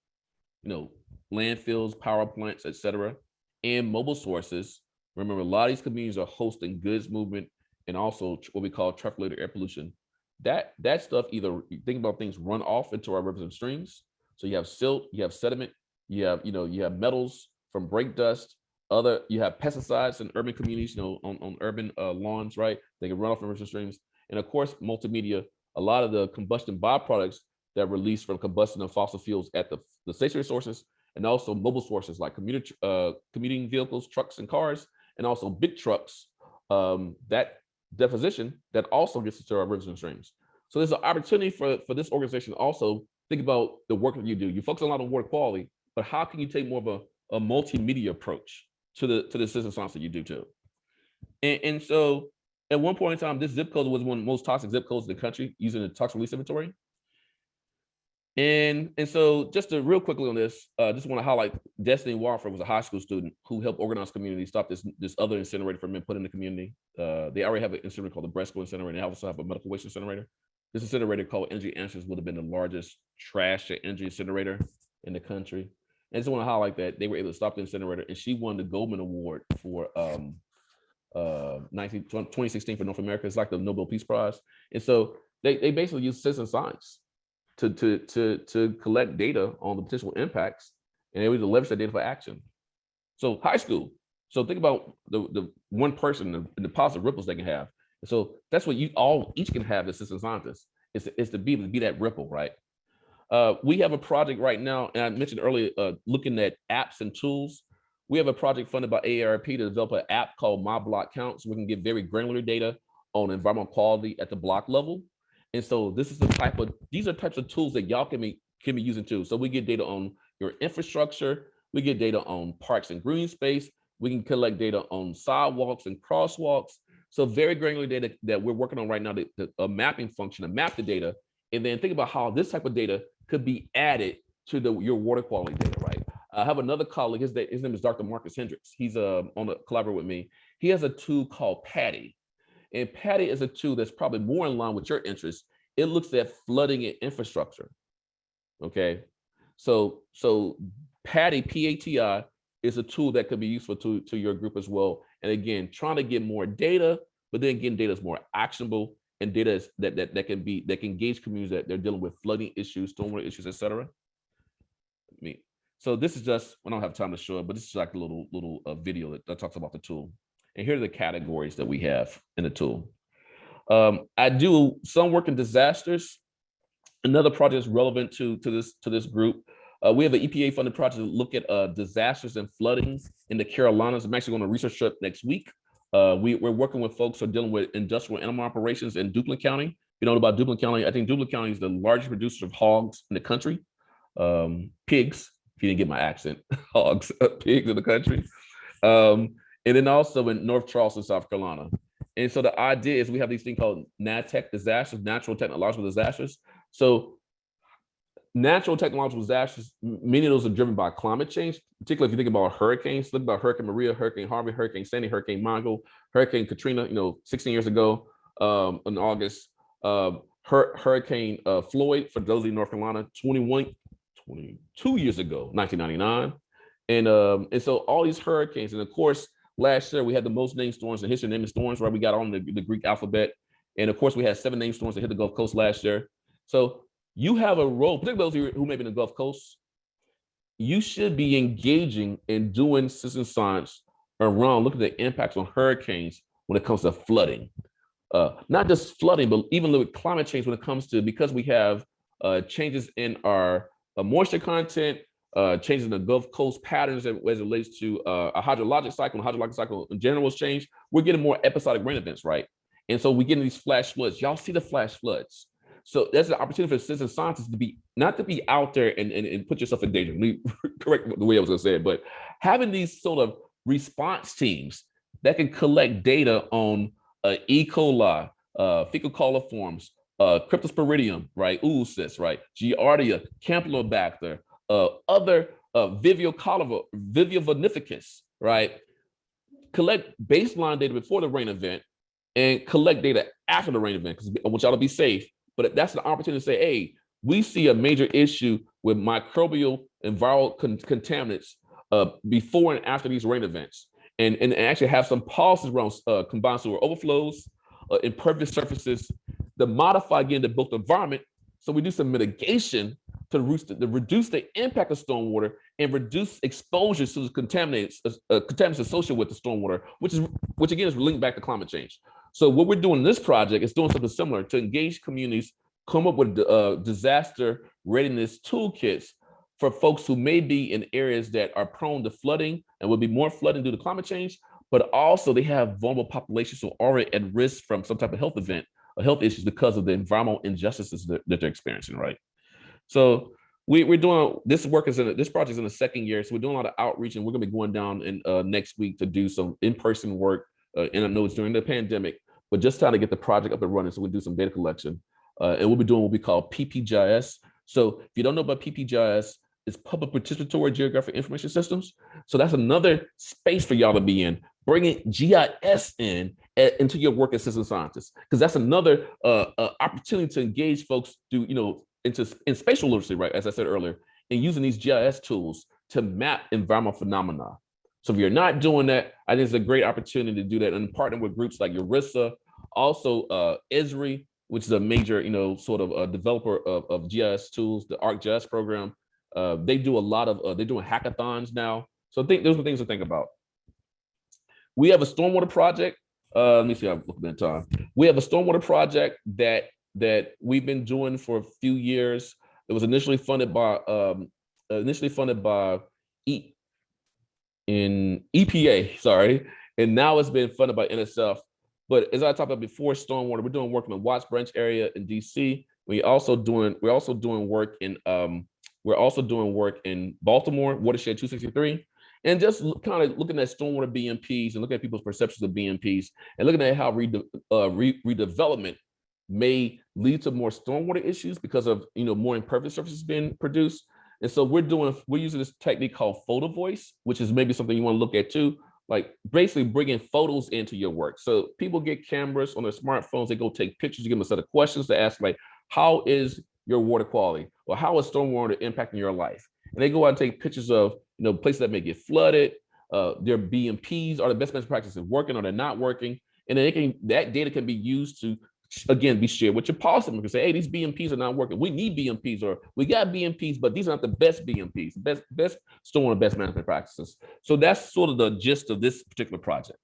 landfills, power plants, et cetera, and mobile sources. Remember, a lot of these communities are hosting goods movement and also what we call traffic-related air pollution. That stuff either, think about things run off into our rivers and streams. So you have silt, you have sediment, you have metals from brake dust, you have pesticides in urban communities, on urban lawns, right? They can run off in rivers and streams. And of course, multimedia, a lot of the combustion byproducts that are released from combustion of fossil fuels at the stationary sources, and also mobile sources like commuting vehicles, trucks and cars, and also big trucks, that deposition that also gets into our rivers and streams. So there's an opportunity for this organization to also think about the work that you do. You focus a lot on water quality, but how can you take more of a multimedia approach to the citizen science that you do too? And so at one point in time, this zip code was one of the most toxic zip codes in the country using the toxic release inventory. And so just to real quickly on this, just want to highlight Destiny Warford was a high school student who helped organize community, stop this other incinerator from being put in the community. They already have an incinerator called the Bresco incinerator. They also have a medical waste incinerator. This incinerator called Energy Answers would have been the largest trash to energy incinerator in the country. And I just want to highlight that they were able to stop the incinerator, and she won the Goldman Award for 2016 for North America. It's like the Nobel Peace Prize. And so they basically use citizen science to collect data on the potential impacts, and they were to leverage that data for action. So high school. So think about the one person and the positive ripples they can have. And so that's what each can have as citizen scientists, is to be that ripple, right? We have a project right now, and I mentioned earlier, looking at apps and tools. We have a project funded by AARP to develop an app called My Block Counts. We can get very granular data on environmental quality at the block level. And so these are types of tools that y'all can be using too. So we get data on your infrastructure, we get data on parks and green space, we can collect data on sidewalks and crosswalks. So very granular data that we're working on right now, a mapping function to map the data, and then think about how this type of data could be added to your water quality data, right? I have another colleague, his name is Dr. Marcus Hendricks. He's on a collaborate with me. He has a tool called Patty. And Patty is a tool that's probably more in line with your interests. It looks at flooding and infrastructure. Okay, so Patty, P-A-T-I, is a tool that could be useful to your group as well. And again, trying to get more data, but then again, data is more actionable, and data that can engage communities that they're dealing with flooding issues, stormwater issues, et cetera. So this is just, I don't have time to show it, but this is like a little video that talks about the tool. And here are the categories that we have in the tool. I do some work in disasters. Another project that's relevant to this group. We have an EPA funded project to look at disasters and flooding in the Carolinas. I'm actually going on a research trip next week. We're working with folks who are dealing with industrial animal operations in Duplin County. If you know about Duplin County, I think Duplin County is the largest producer of hogs in the country. Pigs, if you didn't get my accent, hogs, pigs in the country. And then also in North Charleston, South Carolina. And so the idea is we have these things called NATEC disasters, natural technological disasters. So natural technological disasters, many of those are driven by climate change, particularly if you think about hurricanes. Think about Hurricane Maria, Hurricane Harvey, Hurricane Sandy, Hurricane Margot, Hurricane Katrina, 16 years ago in August. Hurricane Floyd, for those of you in North Carolina, 22 years ago, 1999. And so all these hurricanes, and of course, last year we had the most named storms in history, naming storms, right? We got on the Greek alphabet. And of course, we had 7 named storms that hit the Gulf Coast last year. So you have a role, particularly those who may be in the Gulf Coast, you should be engaging in doing citizen science around looking at the impacts on hurricanes when it comes to flooding. Not just flooding, but even with climate change when it comes to, because we have changes in our moisture content, changes in the Gulf Coast patterns as it relates to a hydrologic cycle, and hydrologic cycle in general has changed. We're getting more episodic rain events, right? And so we're getting these flash floods. Y'all see the flash floods. So that's an opportunity for citizen scientists to be, not to be out there and put yourself in danger. Let me correct the way I was gonna say it, but having these sort of response teams that can collect data on E. coli, fecal coliforms, cryptosporidium, right, oocysts, right, Giardia, Campylobacter, other Vivio vinificus, right, collect baseline data before the rain event and collect data after the rain event, because I want y'all to be safe. But that's an opportunity to say, hey, we see a major issue with microbial and viral contaminants before and after these rain events, and actually have some policies around combined sewer overflows, impervious surfaces, to modify again the built environment, so we do some mitigation to reduce the impact of stormwater and reduce exposures to the contaminants associated with the stormwater, which again is linked back to climate change. So what we're doing in this project is doing something similar to engage communities, come up with disaster readiness toolkits for folks who may be in areas that are prone to flooding and will be more flooding due to climate change, but also they have vulnerable populations who are already at risk from some type of health event or health issues because of the environmental injustices that they're experiencing, right? So we're doing this this project is in the second year, so we're doing a lot of outreach, and we're gonna be going down in next week to do some in-person work. And I know it's during the pandemic, but just trying to get the project up and running so we do some data collection. And we'll be doing what we call PPGIS. So if you don't know about PPGIS, it's Public Participatory Geographic Information Systems. So that's another space for y'all to be in, bringing GIS into your work as citizen scientists, because that's another opportunity to engage folks in spatial literacy, right? As I said earlier, and using these GIS tools to map environmental phenomena. So if you're not doing that, I think it's a great opportunity to do that and partner with groups like ERISA, also Esri, which is a major, sort of a developer of GIS tools, the ArcGIS program. They do a lot of, they're doing hackathons now. So I think those are things to think about. We have a stormwater project. Let me see, I'm looking at time. We have a stormwater project that we've been doing for a few years. It was initially funded by EPA, sorry, and now it's been funded by NSF. But as I talked about before, stormwater, we're doing work in the Watts Branch area in DC. We're also doing work in Baltimore, Watershed 263, and just kind of looking at stormwater BMPs and looking at people's perceptions of BMPs and looking at how redevelopment may lead to more stormwater issues because of more impervious surfaces being produced. And so we're using this technique called Photovoice, which is maybe something you want to look at too, like basically bringing photos into your work. So people get cameras on their smartphones, they go take pictures, you give them a set of questions to ask, like, how is your water quality, or how is stormwater impacting your life? And they go out and take pictures of places that may get flooded, their BMPs, are the best practices working or they're not working, and then that data can be used to again be shared with your policymakers. Say, hey, these BMPs are not working. We need BMPs, or we got BMPs, but these are not the best BMPs, best stormwater, best management practices. So that's sort of the gist of this particular project.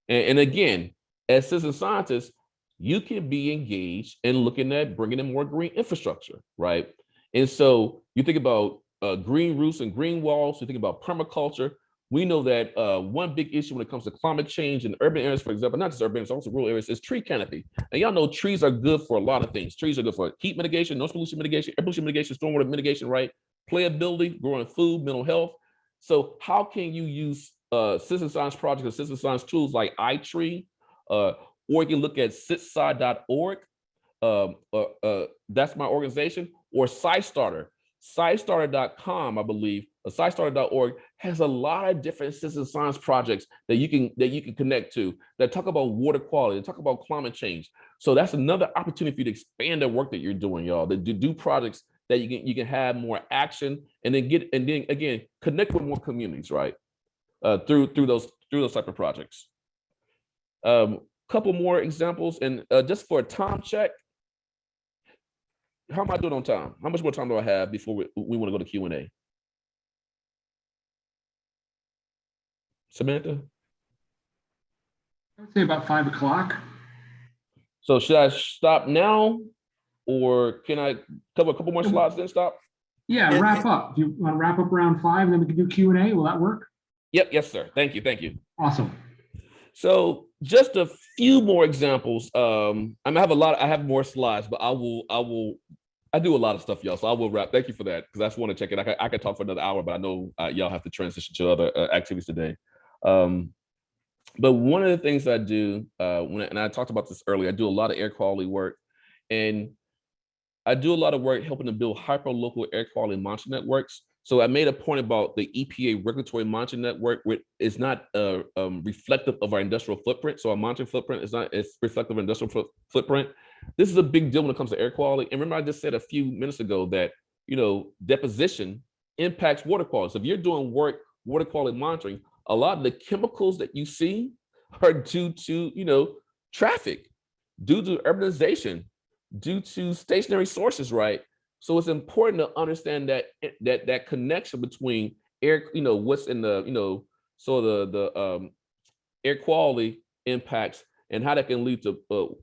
And again, as citizen scientists, you can be engaged in looking at bringing in more green infrastructure, right? And so you think about green roofs and green walls, you think about permaculture. We know that one big issue when it comes to climate change in urban areas, for example, not just urban areas, also rural areas, is tree canopy. And y'all know trees are good for a lot of things. Trees are good for heat mitigation, noise pollution mitigation, air pollution mitigation, stormwater mitigation, right? Playability, growing food, mental health. So how can you use citizen science projects and citizen science tools like iTree, or you can look at sitsci.org. That's my organization, or SciStarter. SciStarter.com, I believe, or SciStarter.org has a lot of different citizen science projects that you can connect to that talk about water quality, that talk about climate change. So that's another opportunity for you to expand the work that you're doing, y'all. To do projects that you can have more action, and then again connect with more communities, right? Through those type of projects. Couple more examples, and just for a time check, how am I doing on time? How much more time do I have before we want to go to Q&A? Samantha? I would say about 5 o'clock. So should I stop now, or can I cover a couple more slides then stop? Yeah, wrap up. If you want to wrap up around 5, then we can do Q&A. Will that work? Yep, yes, sir. Thank you. Awesome. So just a few more examples. I have more slides, but I do a lot of stuff, y'all. So I will wrap. Thank you for that, because I just want to check it. I could talk for another hour, but I know y'all have to transition to other activities today. But one of the things I do, and I talked about this earlier, I do a lot of air quality work, and I do a lot of work helping to build hyper-local air quality monitoring networks. So I made a point about the EPA regulatory monitoring network, which is not reflective of our industrial footprint. So our monitoring footprint it's reflective of industrial footprint. This is a big deal when it comes to air quality. And remember, I just said a few minutes ago that, deposition impacts water quality. So if you're doing water quality monitoring, a lot of the chemicals that you see are due to, traffic, due to urbanization, due to stationary sources, right? So it's important to understand that connection between air, what's in the, the air quality impacts and how that can lead to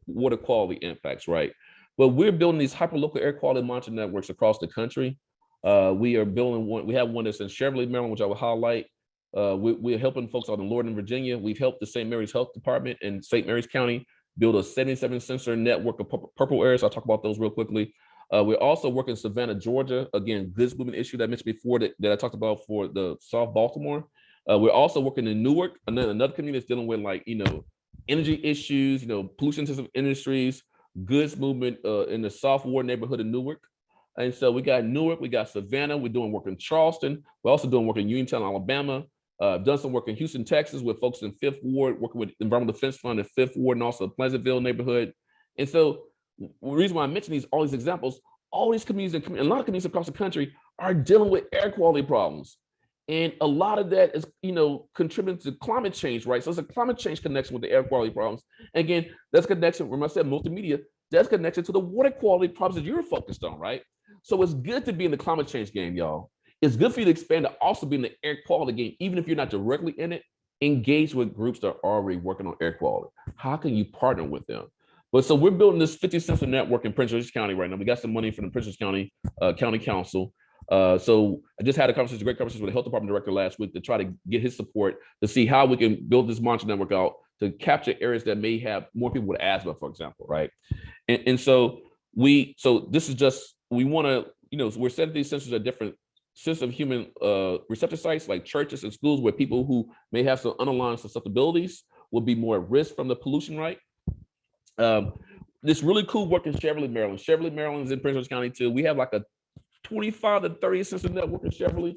water quality impacts, right? But we're building these hyperlocal air quality monitoring networks across the country. We are building one. We have one that's in Cheryl, Maryland, which I will highlight. We're helping folks out in Lorton, Virginia. We've helped the St. Mary's Health Department in St. Mary's County build a 77 sensor network of purple areas. I'll talk about those real quickly. We're also working in Savannah, Georgia. Again, goods movement issue that I mentioned before that I talked about for the South Baltimore. We're also working in Newark, another community that's dealing with energy issues, pollution intensive industries, goods movement in the South Ward neighborhood of Newark. And so we got Newark, we got Savannah, we're doing work in Charleston. We're also doing work in Uniontown, Alabama. Done some work in Houston, Texas with folks in 5th Ward, working with Environmental Defense Fund in 5th Ward and also Pleasantville neighborhood. And so the reason why I mention all these examples, all these communities and a lot of communities across the country are dealing with air quality problems. And a lot of that is, contributing to climate change, right? So it's a climate change connection with the air quality problems. And again, that's connection, remember I said multimedia, that's connection to the water quality problems that you're focused on, right? So it's good to be in the climate change game, y'all. It's good for you to expand to also be in the air quality game, even if you're not directly in it. Engage with groups that are already working on air quality. How can you partner with them? But so we're building this 50 sensor network in Prince George's County right now. We got some money from the Prince George's County County Council. So I just had a great conversation with the health department director last week to try to get his support to see how we can build this monitoring network out to capture areas that may have more people with asthma, for example, right? And so this is just, we want to, we're setting these sensors at different system of human receptor sites like churches and schools where people who may have some underlying susceptibilities will be more at risk from the pollution, right? This really cool work in Cheverly, Maryland. Cheverly, Maryland is in Prince George's County too. We have like a 25 to 30 sensor network in Cheverly.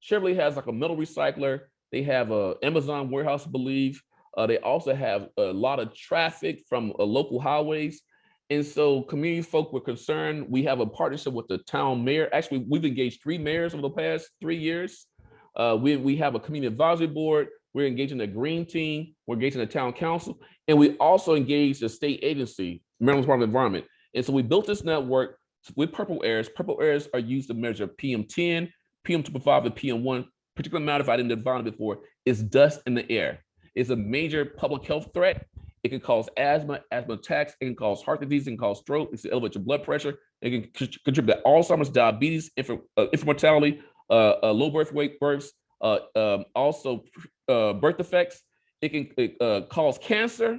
Cheverly has like a metal recycler. They have a Amazon warehouse, I believe. They also have a lot of traffic from local highways. And so community folk were concerned. We have a partnership with the town mayor. Actually, we've engaged 3 mayors over the past 3 years. We have a community advisory board. We're engaging the green team. We're engaging the town council. And we also engaged the state agency, Maryland Department of Environment. And so we built this network with purple areas. Purple areas are used to measure PM10, PM2.5, and PM1. Particular matter, if I didn't define it before, is dust in the air. It's a major public health threat. It can cause asthma attacks. It can cause heart disease. It can cause stroke. It can elevate your blood pressure. It can contribute to Alzheimer's, diabetes, infant mortality, low birth weight births, also birth defects. It can cause cancer.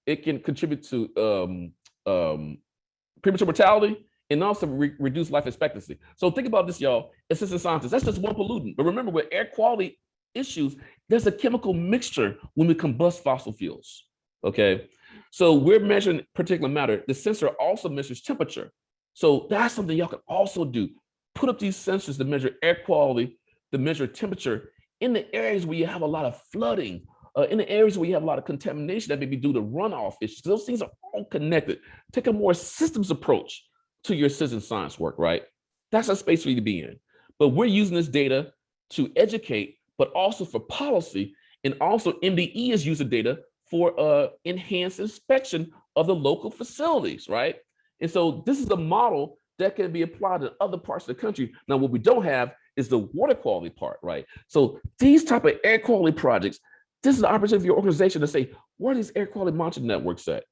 It can contribute to premature mortality, and also reduce life expectancy. So think about this, y'all. Assistant scientists, that's just one pollutant. But remember, with air quality issues, there's a chemical mixture when we combust fossil fuels. Okay, so we're measuring particulate matter. The sensor also measures temperature. So that's something y'all can also do. Put up these sensors to measure air quality, to measure temperature in the areas where you have a lot of flooding, in the areas where you have a lot of contamination that may be due to runoff issues. Those things are all connected. Take a more systems approach to your citizen science work, right? That's a space for you to be in. But we're using this data to educate, but also for policy. And also MDE is using data for enhanced inspection of the local facilities, right? And so this is a model that can be applied in other parts of the country. Now, what we don't have is the water quality part, right? So these type of air quality projects, this is the opportunity for your organization to say, where are these air quality monitoring networks at?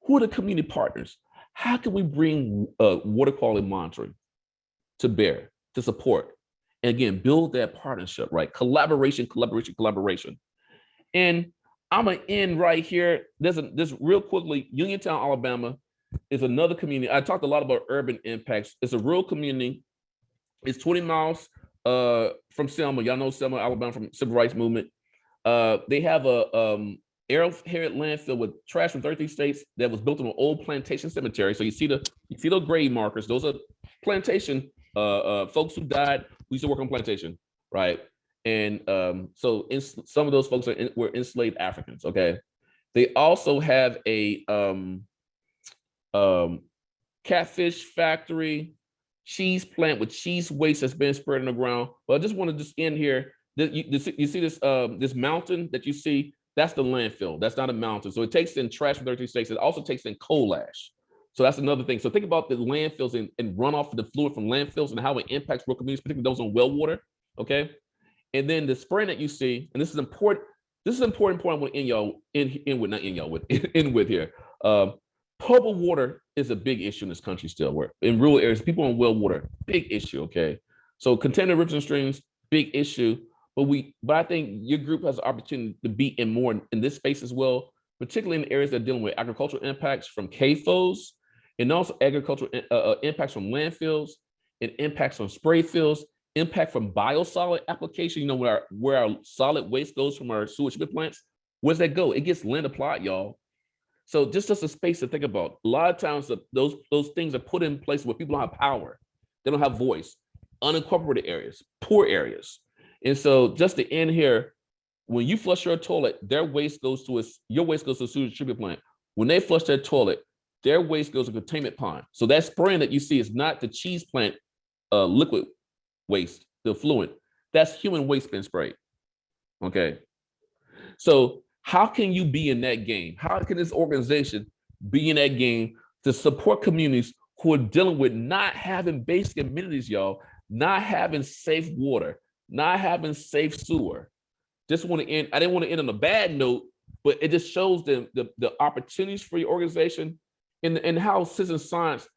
Who are the community partners? How can we bring water quality monitoring to bear, to support? And again, build that partnership, right? Collaboration. And I'm gonna end right here. This real quickly, Uniontown, Alabama is another community. I talked a lot about urban impacts. It's a rural community. It's 20 miles from Selma. Y'all know Selma, Alabama, from Civil Rights Movement. They have a arrowhead landfill with trash from 33 states that was built on an old plantation cemetery. So you see the grave markers. Those are plantation folks who died who used to work on plantation, right? And so some of those folks were enslaved Africans. Okay, they also have a catfish factory, cheese plant with cheese waste that's been spread on the ground. But I just want to just end here. You see this this mountain that you see, that's the landfill. That's not a mountain. So it takes in trash from 33 states. It also takes in coal ash. So that's another thing. So think about the landfills and runoff of the fluid from landfills and how it impacts rural communities, particularly those on well water. Okay. And then the spraying that you see, and this is important. This is an important point I want to end with here. Potable water is a big issue in this country still. Where in rural areas, people on well water, big issue. Okay. So contaminated rivers and streams, big issue. But I think your group has the opportunity to be in more in this space as well, particularly in the areas that are dealing with agricultural impacts from CAFOs, and also agricultural impacts from landfills, and impacts from spray fields, impact from biosolid application. You know, where our solid waste goes from our sewage treatment plants. Where's that go? It gets land applied, y'all. So just a space to think about. A lot of times those things are put in place where people don't have power, they don't have voice, unincorporated areas, poor areas. And so just to end here, when you flush your toilet, your waste goes to a sewage treatment plant. When they flush their toilet, their waste goes to a containment pond. So that spraying that you see is not the cheese plant liquid waste, the effluent. That's human waste being sprayed. Okay. So how can you be in that game? How can this organization be in that game to support communities who are dealing with not having basic amenities, y'all, not having safe water, not having safe sewer? Just want to end. I didn't want to end on a bad note, but it just shows the opportunities for your organization and how citizen science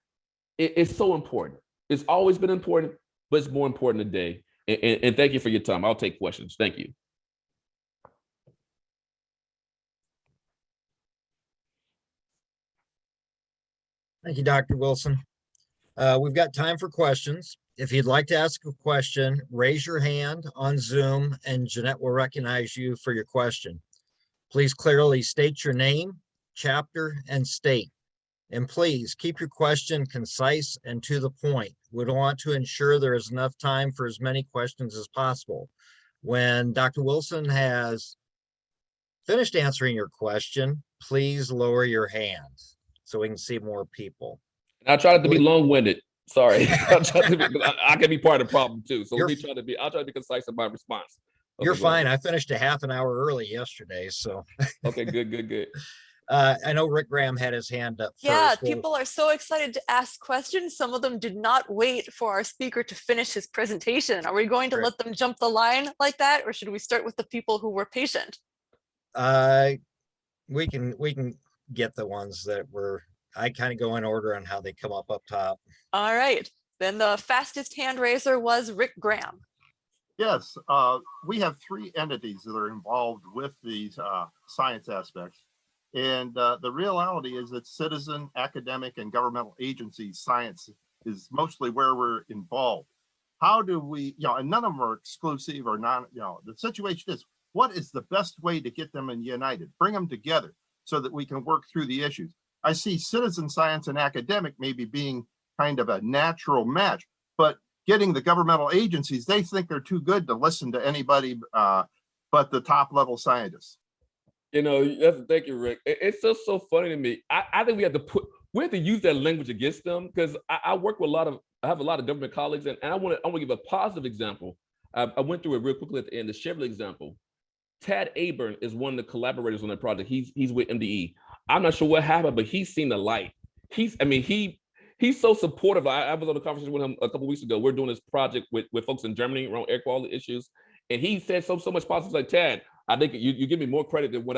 is so important. It's always been important, but it's more important today. And thank you for your time. I'll take questions. Thank you. Thank you, Dr. Wilson. We've got time for questions. If you'd like to ask a question, raise your hand on Zoom and Jeanette will recognize you for your question. Please clearly state your name, chapter, and state. And please keep your question concise and to the point. We want to ensure there is enough time for as many questions as possible. When Dr. Wilson has finished answering your question, please lower your hand so we can see more people. I'll try to be long-winded. Sorry. I can be part of the problem too. So I'll try to be concise in my response. Okay, you're fine. I finished a half an hour early yesterday. So okay, good. I know Rick Graham had his hand up Yeah, first. people are so excited to ask questions. Some of them did not wait for our speaker to finish his presentation. Are we going to let them jump the line like that, or should we start with the people who were patient? We can get the ones that I kind of go in order on how they come up top. All right. Then the fastest hand raiser was Rick Graham. Yes, we have 3 entities that are involved with these science aspects. And the reality is that citizen, academic, and governmental agencies science is mostly where we're involved. How do we, and none of them are exclusive or non, the situation is, what is the best way to get them united, bring them together so that we can work through the issues? I see citizen science and academic maybe being kind of a natural match, but getting the governmental agencies, they think they're too good to listen to anybody but the top level scientists. Thank you, Rick. It's just so funny to me. I think we have to use that language against them, because I work with I have a lot of government colleagues, and I want to give a positive example. I went through it real quickly at the end. The Chevrolet example. Tad Aburn is one of the collaborators on that project. He's with MDE. I'm not sure what happened, but he's seen the light. He's so supportive. I was on a conversation with him a couple of weeks ago. We're doing this project with folks in Germany around air quality issues, and he said so much positive. Like, Tad, I think you give me more credit than what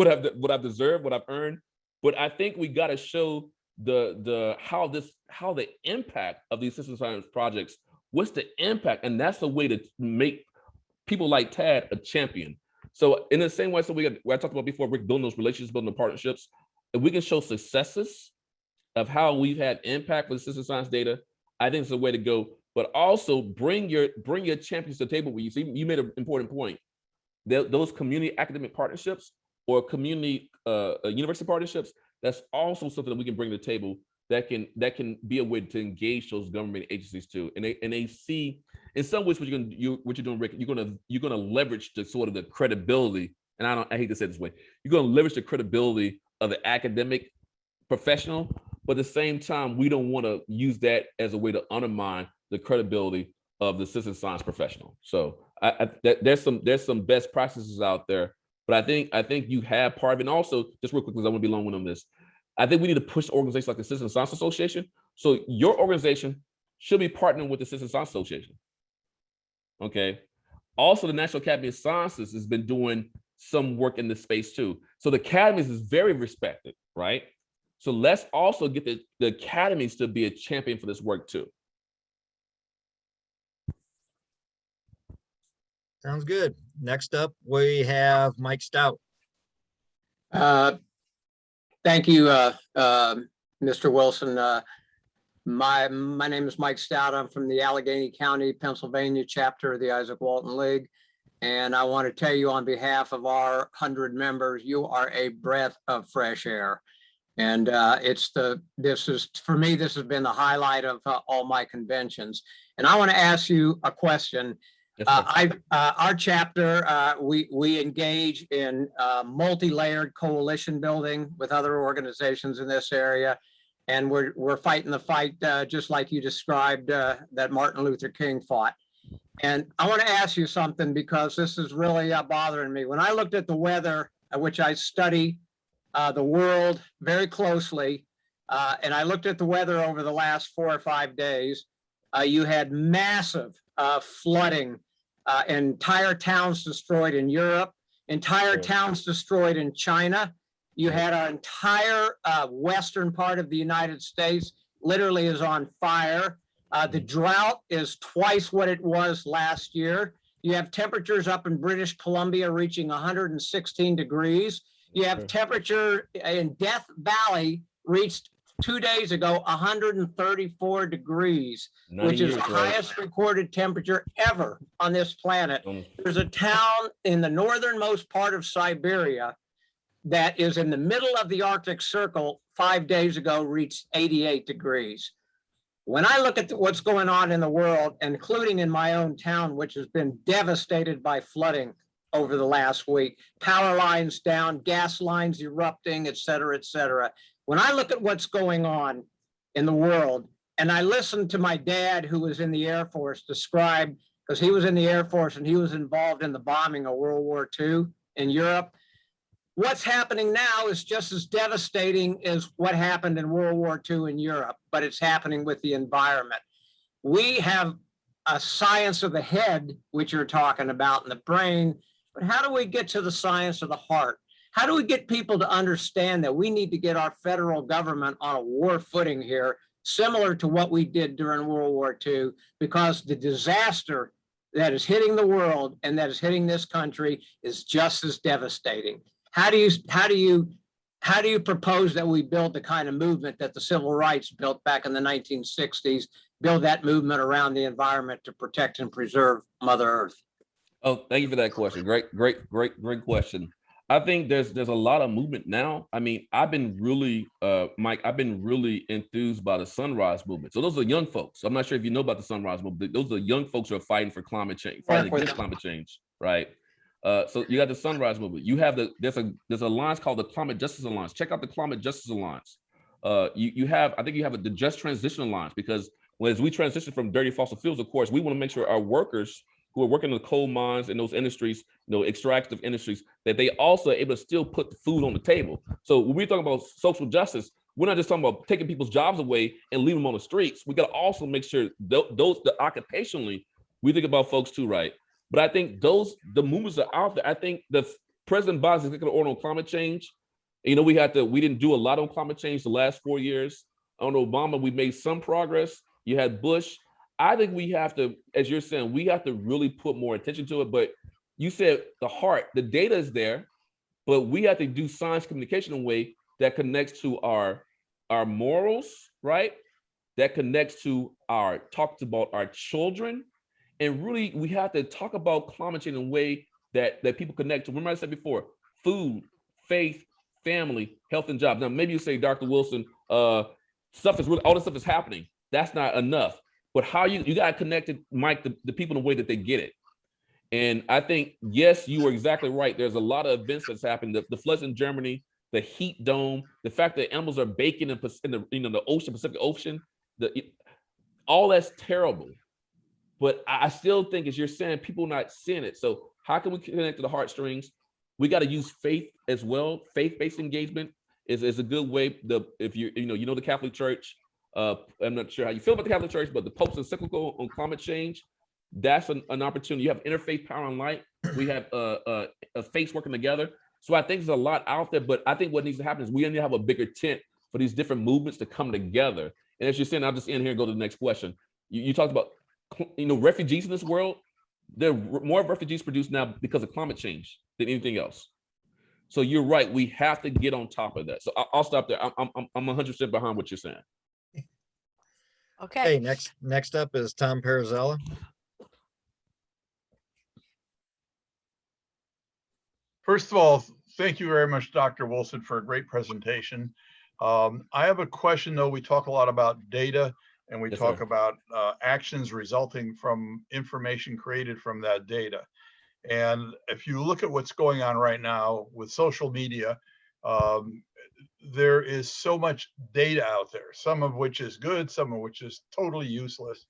I've deserved, what I've earned. But I think we got to show how the impact of these citizen science projects. What's the impact? And that's the way to make people like Tad a champion. So in the same way, what I talked about before, Rick, building those relationships, building the partnerships, if we can show successes of how we've had impact with citizen science data, I think it's the way to go. But also bring your champions to the table with you. So you made an important point. Those community academic partnerships or community university partnerships, that's also something that we can bring to the table that can be a way to engage those government agencies too. And they see in some ways what you're doing, Rick, you're gonna leverage the sort of the credibility. And I hate to say it this way, you're gonna leverage the credibility of the academic professional, but at the same time, we don't want to use that as a way to undermine the credibility of the citizen science professional. So there's some best practices out there, but I think you have part of it. And also, just real quick, because I want to be long on this, I think we need to push organizations like the Citizen Science Association. So your organization should be partnering with the Citizen Science Association. Okay. Also, the National Academy of Sciences has been doing some work in this space too. So the academies is very respected, right? So let's also get the academies to be a champion for this work too. Sounds good. Next up, we have Mike Stout. Thank you, Mr. Wilson. My name is Mike Stout. I'm from the Allegheny County, Pennsylvania chapter of the Isaac Walton League. And I want to tell you on behalf of our 100 members, you are a breath of fresh air. And for me, this has been the highlight of all my conventions. And I want to ask you a question. Our chapter, we engage in multi-layered coalition building with other organizations in this area. And we're fighting the fight just like you described that Martin Luther King fought. And I want to ask you something, because this is really bothering me. When I looked at the weather, which I study the world very closely, and I looked at the weather over the last 4 or 5 days, you had massive flooding, entire towns destroyed in Europe, entire towns destroyed in China. You had our entire western part of the United States literally is on fire. The drought is twice what it was last year. You have temperatures up in British Columbia reaching 116 degrees. You have temperature in Death Valley reached 2 days ago 134 degrees, which is the highest recorded temperature ever on this planet. There's a town in the northernmost part of Siberia that is in the middle of the Arctic Circle 5 days ago reached 88 degrees. When I look at what's going on in the world, including in my own town, which has been devastated by flooding over the last week, power lines down, gas lines erupting, et cetera, et cetera. When I look at what's going on in the world, and I listen to my dad, who was in the Air Force, describe, because he was in the Air Force and he was involved in the bombing of World War II in Europe. What's happening now is just as devastating as what happened in World War II in Europe, but it's happening with the environment. We have a science of the head, which you're talking about, in the brain, but how do we get to the science of the heart? How do we get people to understand that we need to get our federal government on a war footing here, similar to what we did during World War II, because the disaster that is hitting the world and that is hitting this country is just as devastating. How do you propose that we build the kind of movement that the civil rights built back in the 1960s, build that movement around the environment to protect and preserve Mother Earth? Oh, thank you for that question. Great question. I think there's a lot of movement now. I mean, I've been really, Mike, I've been really enthused by the Sunrise Movement. So those are young folks. I'm not sure if you know about the Sunrise Movement. Those are young folks who are fighting for climate change, fighting against climate change, right? So you got the Sunrise Movement. You have there's an alliance called the Climate Justice Alliance. Check out the Climate Justice Alliance. You have the Just Transition Alliance, because as we transition from dirty fossil fuels, of course, we want to make sure our workers who are working in the coal mines and those industries, extractive industries, that they also are able to still put the food on the table. So when we talk about social justice, we're not just talking about taking people's jobs away and leaving them on the streets. We got to also make sure the occupationally, we think about folks too, right? But I think the movements are out there. I think the President Biden's executive order on climate change, we didn't do a lot on climate change the last 4 years. Under Obama, we made some progress. You had Bush. I think we have to, as you're saying, we have to really put more attention to it. But you said the data is there, but we have to do science communication in a way that connects to our morals, right? That connects to talks about our children. And really, we have to talk about climate change in a way that people connect to. Remember I said before, food, faith, family, health, and jobs. Now, maybe you say, Dr. Wilson, all this stuff is happening. That's not enough. But how you got to connect it, Mike, the people in a way that they get it. And I think, yes, you are exactly right. There's a lot of events that's happening. The floods in Germany, the heat dome, the fact that animals are baking in the ocean, Pacific Ocean, all that's terrible. But I still think, as you're saying, people not seeing it. So how can we connect to the heartstrings? We got to use faith as well. Faith-based engagement is a good way. If you know the Catholic Church. I'm not sure how you feel about the Catholic Church, but the Pope's encyclical on climate change, that's an opportunity. You have interfaith power and light. We have faiths working together. So I think there's a lot out there, but I think what needs to happen is we need to have a bigger tent for these different movements to come together. And as you're saying, I'll just end here and go to the next question. You talked about refugees in this world. There are more refugees produced now because of climate change than anything else. So you're right. We have to get on top of that. So I'll stop there. I'm 100% behind what you're saying. Okay. Hey, next up is Tom Parizella. First of all, thank you very much, Dr. Wilson, for a great presentation. I have a question, though. We talk a lot about data, and we talk about actions resulting from information created from that data. And if you look at what's going on right now with social media, there is so much data out there, some of which is good, some of which is totally useless.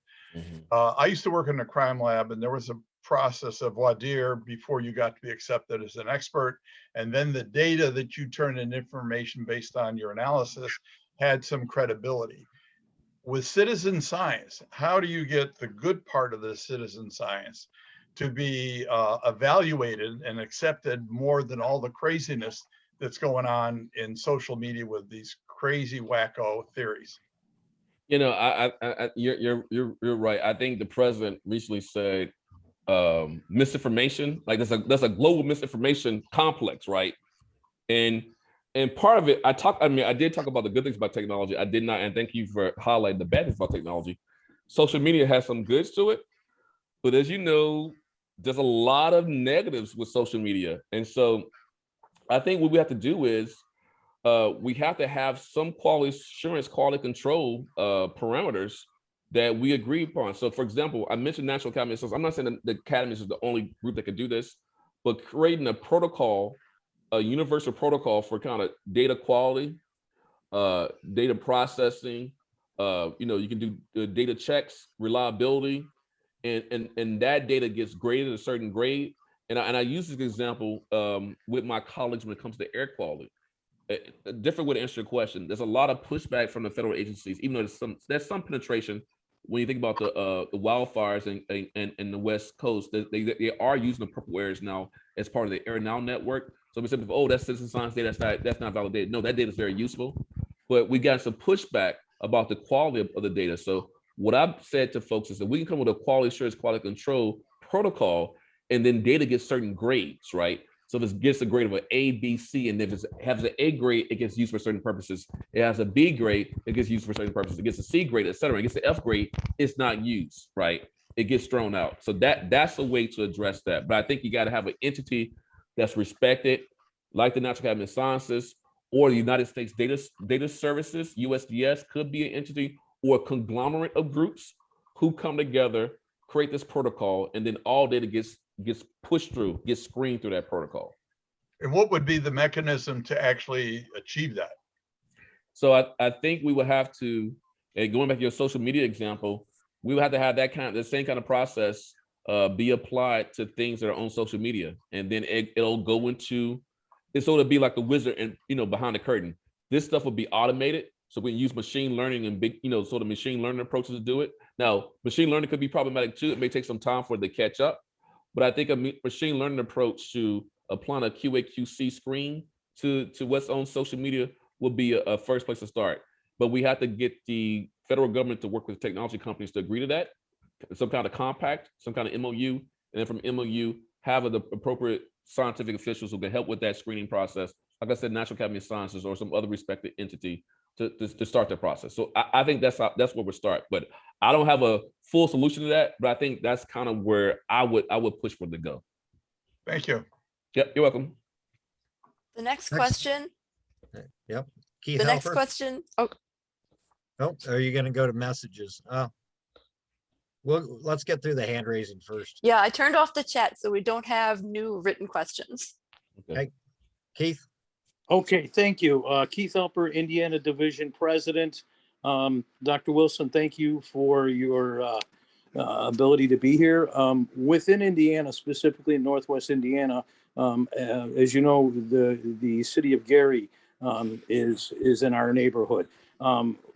I used to work in a crime lab, and there was a process of voir dire before you got to be accepted as an expert. And then the data that you turned in information based on your analysis had some credibility. With citizen science, how do you get the good part of the citizen science to be evaluated and accepted more than all the craziness that's going on in social media with these crazy wacko theories? You're right. I think the president recently said misinformation, like that's a global misinformation complex, right? And part of it, I did talk about the good things about technology. I did not, and thank you for highlighting the bad things about technology. Social media has some goods to it, but as you know, there's a lot of negatives with social media. And so I think what we have to do is we have to have some quality assurance, quality control parameters that we agree upon. So for example, I mentioned National Academy of Sciences. I'm not saying that the academies is the only group that can do this, but creating a protocol, a universal protocol for kind of data quality, data processing, you can do data checks, reliability, and that data gets graded at a certain grade. And I use this example with my colleagues when it comes to air quality. A different way to answer your question. There's a lot of pushback from the federal agencies, even though there's some penetration. When you think about the wildfires in the West Coast, they are using the purple areas now as part of the Air Now network. So we said, oh, that's citizen science data, that's not validated. No, that data is very useful, but we got some pushback about the quality of the data. So what I've said to folks is that we can come with a quality assurance, quality control protocol, and then data gets certain grades, right? So if it gets a grade of an A, B, C, and if it has an A grade, it gets used for certain purposes. It has a B grade, it gets used for certain purposes. It gets a C grade, et cetera. It gets an F grade, it's not used, right? It gets thrown out. So that's a way to address that. But I think you got to have an entity that's respected, like the National Academy of Sciences or the United States Data Services, USDS could be an entity or a conglomerate of groups who come together, create this protocol, and then all data gets pushed through, gets screened through that protocol. And what would be the mechanism to actually achieve that? So I think we would have to, and going back to your social media example, we would have to have the same kind of process be applied to things that are on social media, and then it'll go into, it's sort of be like the wizard and behind the curtain. This stuff will be automated, so we can use machine learning and big sort of machine learning approaches to do it. Now, machine learning could be problematic too. It may take some time for it to catch up, but I think a machine learning approach to applying a QA/QC screen to what's on social media will be a first place to start. But we have to get the federal government to work with technology companies to agree to that, some kind of compact, some kind of MOU, and then from MOU, have the appropriate scientific officials who can help with that screening process. Like I said, National Academy of Sciences or some other respected entity to start that process. So I think that's where we start. But I don't have a full solution to that, but I think that's kind of where I would push for it to go. Thank you. Yep, you're welcome. The next question. Yep. Keith The next Halper? question. Oh, Oh, are you going to go to messages? Well, let's get through the hand raising first. yeah, I turned off the chat so we don't have new written questions. Okay. Keith? Okay, thank you. Keith Halper, Indiana Division President. Dr. Wilson, thank you for your ability to be here. Within Indiana, specifically in Northwest Indiana, as you know, the city of Gary is in our neighborhood.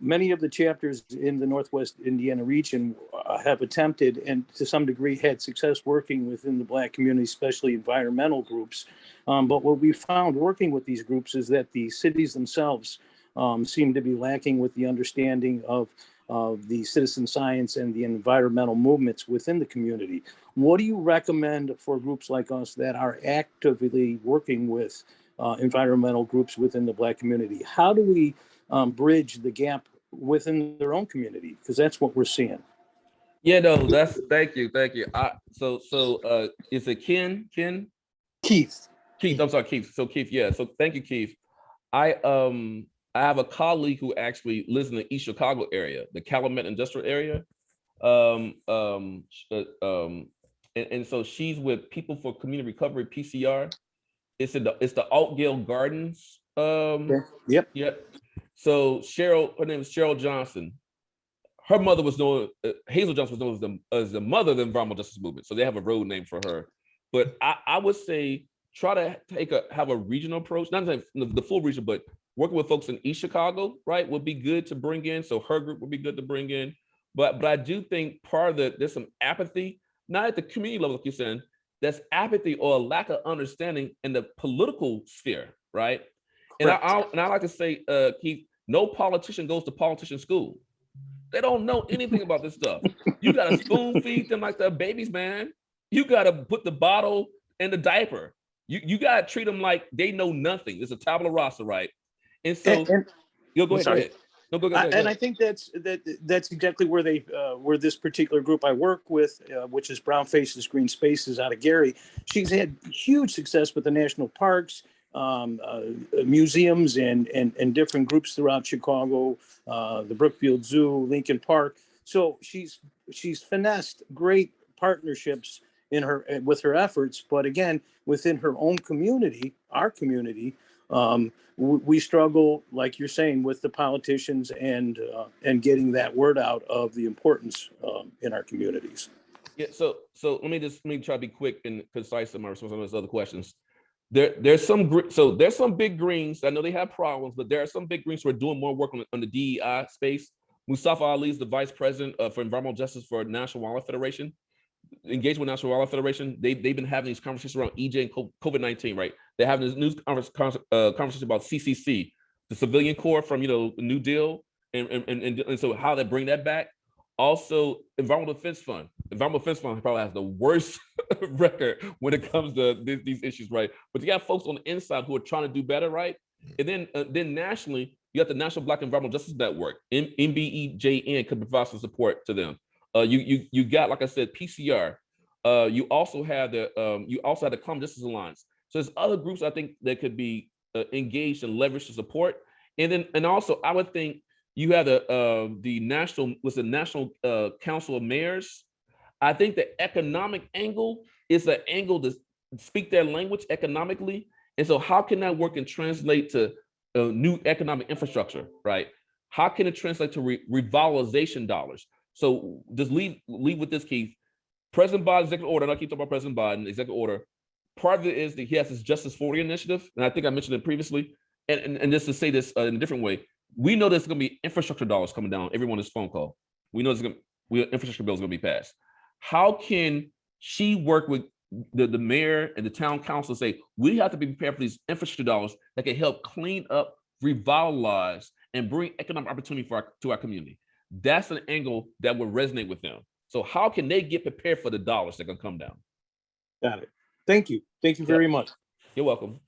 Many of the chapters in the Northwest Indiana region have attempted and to some degree had success working within the Black community, especially environmental groups. But what we found working with these groups is that the cities themselves seem to be lacking with the understanding of the citizen science and the environmental movements within the community. What do you recommend for groups like us that are actively working with environmental groups within the Black community? How do we bridge the gap within their own community? Because that's what we're seeing. Yeah, no, thank you. So is it Ken? Keith. I'm sorry, Keith. So Keith, yeah. So thank you, Keith. I have a colleague who actually lives in the East Chicago area, the Calumet industrial area. And so she's with People for Community Recovery, PCR. It's the Altgale Gardens. Yep. So her name is Cheryl Johnson. Her mother was known, Hazel Johnson was known as the mother of the environmental justice movement. So they have a road name for her. But I would say try to have a regional approach, not the full region, but working with folks in East Chicago, right, would be good to bring in. So her group would be good to bring in. But I do think part of there's some apathy, not at the community level, like you're saying, that's apathy or a lack of understanding in the political sphere, right? And I like to say, Keith, no politician goes to politician school. They don't know anything about this stuff. You got to spoon feed them like they're babies, man. You got to put the bottle in the diaper. You got to treat them like they know nothing. It's a tabula rasa, right? And so, you'll go ahead. No, go ahead. And I think that's exactly where this particular group I work with, which is Brown Faces, Green Spaces out of Gary. She's had huge success with the national parks, museums, and different groups throughout Chicago, the Brookfield Zoo, Lincoln Park. So she's finessed great partnerships with her efforts, but again, within her own community, our community, we struggle, like you're saying, with the politicians and getting that word out of the importance in our communities. Yeah. So let me try to be quick and concise in my response to those other questions. There's some big greens. I know they have problems, but there are some big greens who are doing more work on the DEI space. Mustafa Ali is the vice president for environmental justice for National Wildlife Federation. engaged with National Wildlife Federation. They've been having these conversations around EJ and COVID-19, right? They're having this news conversation about CCC, the Civilian Corps from the New Deal, and so how they bring that back. Also, Environmental Defense Fund. Environmental Defense Fund probably has the worst record when it comes to these issues, right? But you got folks on the inside who are trying to do better, right? And then nationally, you got the National Black Environmental Justice Network. NBEJN could provide some support to them. You got, like I said, PCR. You also have the Common Justice Alliance. So there's other groups I think that could be engaged and leveraged to support. And also I would think you have the National Council of Mayors. I think the economic angle is an angle to speak their language economically. And so how can that work and translate to new economic infrastructure, right? How can it translate to revitalization dollars? So just leave with this, Keith. President Biden's executive order, and I keep talking about President Biden, executive order, part of it is that he has his Justice 40 initiative, and I think I mentioned it previously. And just to say this in a different way, we know there's going to be infrastructure dollars coming down every one of this phone call. We know infrastructure bill is going to be passed. How can she work with the mayor and the town council to say, we have to be prepared for these infrastructure dollars that can help clean up, revitalize, and bring economic opportunity to our community? That's an angle that would resonate with them. So how can they get prepared for the dollars that can come down? Got it. Thank you. Thank you very much. You're welcome.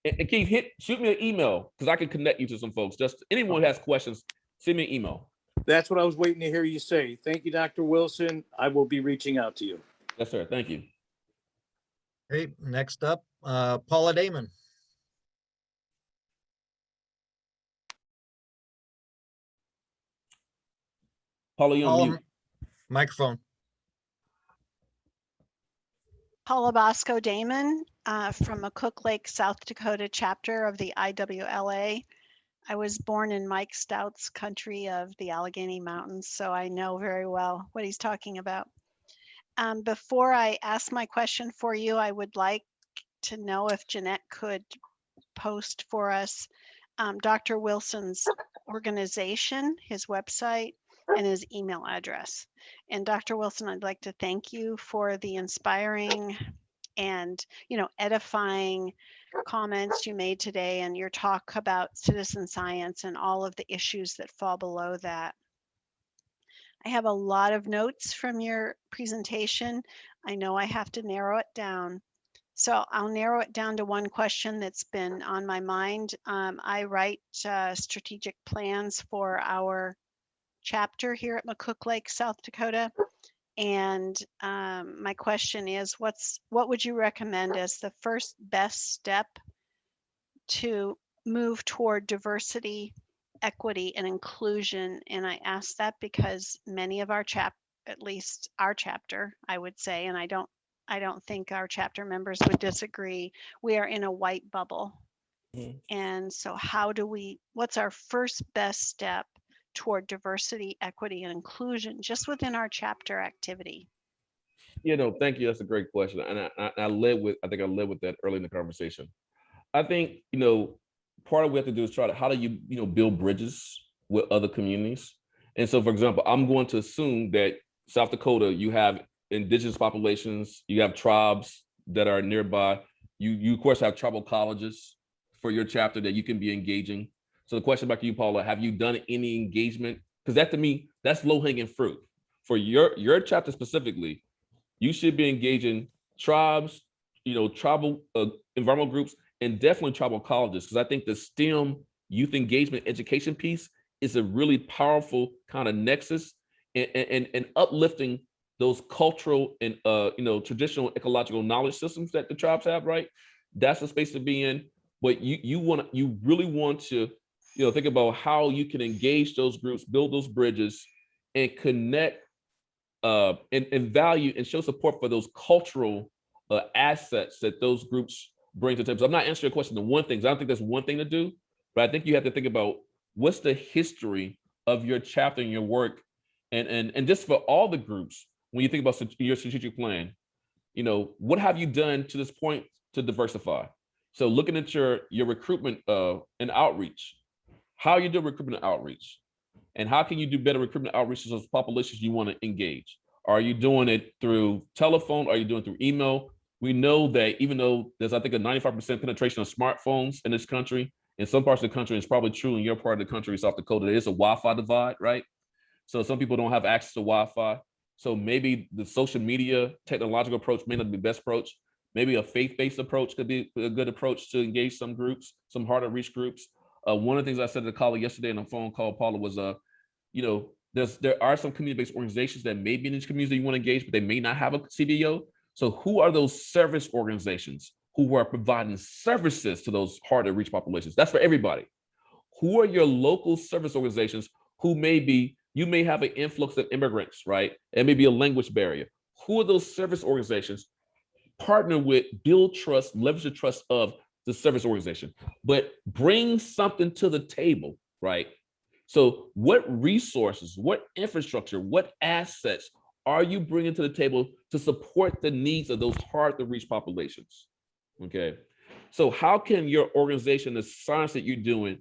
And Keith, shoot me an email because I can connect you to some folks. Just anyone who has questions, send me an email. That's what I was waiting to hear you say. Thank you, Dr. Wilson. I will be reaching out to you. Yes, sir. Thank you. Great. Next up, Paula Damon. Paula, you're on mute. Microphone. Paula Bosco Damon from McCook Lake, South Dakota chapter of the IWLA. I was born in Mike Stout's country of the Allegheny Mountains, so I know very well what he's talking about. Before I ask my question for you, I would like to know if Jeanette could post for us Dr. Wilson's organization, his website, and his email address. And Dr. Wilson, I'd like to thank you for the inspiring and edifying comments you made today and your talk about citizen science and all of the issues that fall below that. I have a lot of notes from your presentation. I know I have to narrow it down. So I'll narrow it down to one question that's been on my mind. I write strategic plans for our chapter here at McCook Lake, South Dakota. And my question is, what would you recommend as the first best step to move toward diversity, equity, and inclusion? And I ask that because many of our at least our chapter, I would say, and I don't think our chapter members would disagree, we are in a white bubble. And so what's our first best step toward diversity, equity, and inclusion just within our chapter activity? Thank you. That's a great question. And I led with that early in the conversation. I think, part of what we have to do is how do you build bridges with other communities? And so, for example, I'm going to assume that South Dakota, you have indigenous populations, you have tribes that are nearby. You of course have tribal colleges for your chapter that you can be engaging. So the question back to you, Paula, have you done any engagement? Because that to me, that's low-hanging fruit. For your chapter specifically, you should be engaging tribes, tribal environmental groups, and definitely tribal colleges. Because I think the STEM youth engagement education piece is a really powerful kind of nexus and uplifting those cultural and traditional ecological knowledge systems that the tribes have, right? That's the space to be in. But you really want to think about how you can engage those groups, build those bridges, and connect and value and show support for those cultural assets that those groups bring to the table. So I'm not answering your question to one thing, because I don't think that's one thing to do, but I think you have to think about what's the history of your chapter and your work, and just for all the groups, when you think about your strategic plan, what have you done to this point to diversify? So looking at your recruitment and outreach, how you do recruitment and outreach, and how can you do better recruitment and outreach to those populations you want to engage? Are you doing it through telephone? Are you doing it through email? We know that even though there's, I think, a 95% penetration of smartphones in this country, in some parts of the country, it's probably true in your part of the country, South Dakota, there is a Wi-Fi divide, right? So some people don't have access to Wi-Fi. So maybe the social media technological approach may not be the best approach. Maybe a faith-based approach could be a good approach to engage some groups, some hard to reach groups. One of the things I said to the colleague yesterday on a phone call, Paula, was, there are some community-based organizations that may be in these communities that you want to engage, but they may not have a CBO. So who are those service organizations who are providing services to those hard to reach populations? That's for everybody. Who are your local service organizations who you may have an influx of immigrants, right? It may be a language barrier. Who are those service organizations? Partner with, build trust, leverage the trust of the service organization, but bring something to the table, right? So what resources, what infrastructure, what assets are you bringing to the table to support the needs of those hard to reach populations? Okay. So how can your organization, the science that you're doing,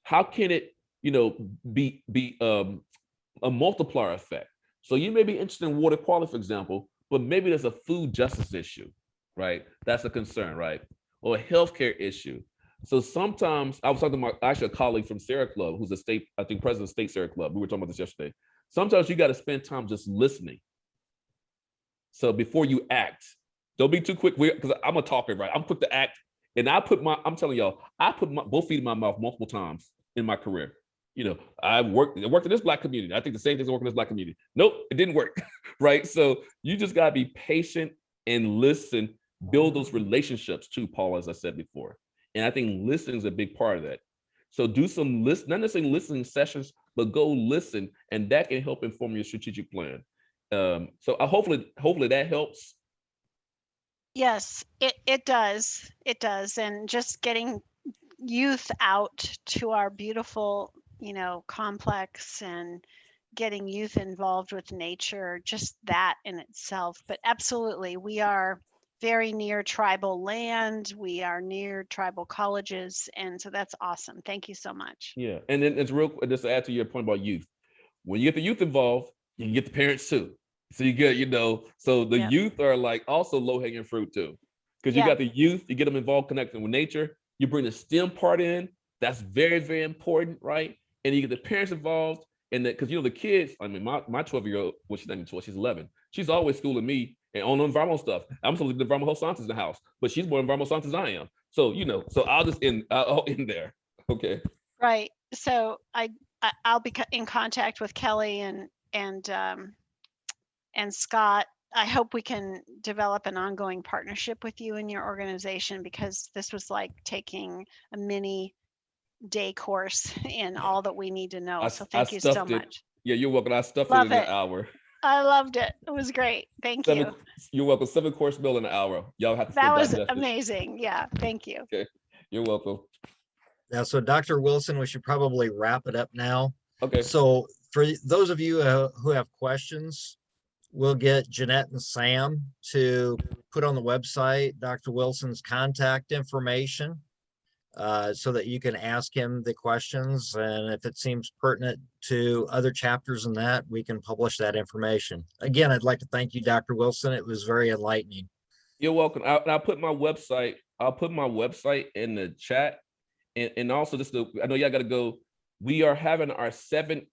how can it, be a multiplier effect? So you may be interested in water quality, for example, but maybe there's a food justice issue, right? That's a concern, right? Or a healthcare issue. So sometimes I was talking to actually a colleague from Sierra Club, who's president of State Sierra Club. We were talking about this yesterday. Sometimes you got to spend time just listening. So before you act, don't be too quick, because I'm a talker, right? I'm quick to act. And I'm telling y'all, I put both feet in my mouth multiple times in my career. I worked in this Black community. I think the same thing's working in this Black community. Nope, it didn't work, right? So you just gotta be patient and listen, build those relationships too, Paul, as I said before. And I think listening is a big part of that. So do some not necessarily listening sessions, but go listen, and that can help inform your strategic plan. So hopefully that helps. Yes, it does. It does. And just getting youth out to our beautiful, complex, and getting youth involved with nature, just that in itself. But absolutely, we are very near tribal land. We are near tribal colleges. And so that's awesome. Thank you so much. Yeah. And then just to add to your point about youth, when you get the youth involved, you can get the parents too. So you get, so the youth are like also low hanging fruit too. Because you got the youth, you get them involved, connecting with nature. You bring the STEM part in. That's very, very important, right? And you get the parents involved. And that, because the kids, I mean, my 12-year-old, she's not even 12, she's 11. She's always schooling me and on environmental stuff. I'm supposed to do environmental sciences in the house, but she's more environmental sciences than I am. So, so I'll end there. Okay. Right. So I'll be in contact with Kelly and Scott. I hope we can develop an ongoing partnership with you and your organization, because this was like taking a mini day course in all that we need to know. So thank you so much. Yeah, you're welcome. I stuffed it in an hour. I loved it. It was great. Thank you. You're welcome. 7-course meal in an hour. Y'all have to. That was amazing. Yeah. Thank you. Okay. You're welcome. Now, so Dr. Wilson, we should probably wrap it up now. Okay. So for those of you who have questions, we'll get Jeanette and Sam to put on the website Dr. Wilson's contact information so that you can ask him the questions. And if it seems pertinent to other chapters in that, we can publish that information. Again, I'd like to thank you, Dr. Wilson. It was very enlightening. You're welcome. I'll put my website. I'll put my website in the chat. And also I know y'all got to go. We are having our 7th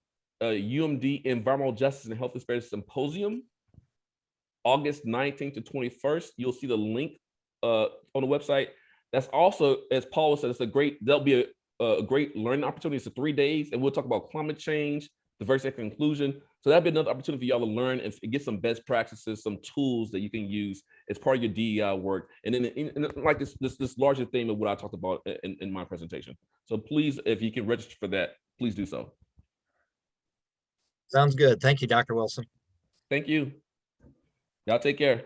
UMD Environmental Justice and Health Disparities Symposium, August 19th to 21st. You'll see the link on the website. That's also, as Paul said, that'll be a great learning opportunity. It's 3 days, and we'll talk about climate change, diversity and inclusion. So that'd be another opportunity for y'all to learn and get some best practices, some tools that you can use as part of your DEI work. And then like this larger theme of what I talked about in my presentation. So please, if you can register for that, please do so. Sounds good. Thank you, Dr. Wilson. Thank you. Y'all take care.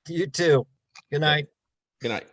You too. Good night. Good night.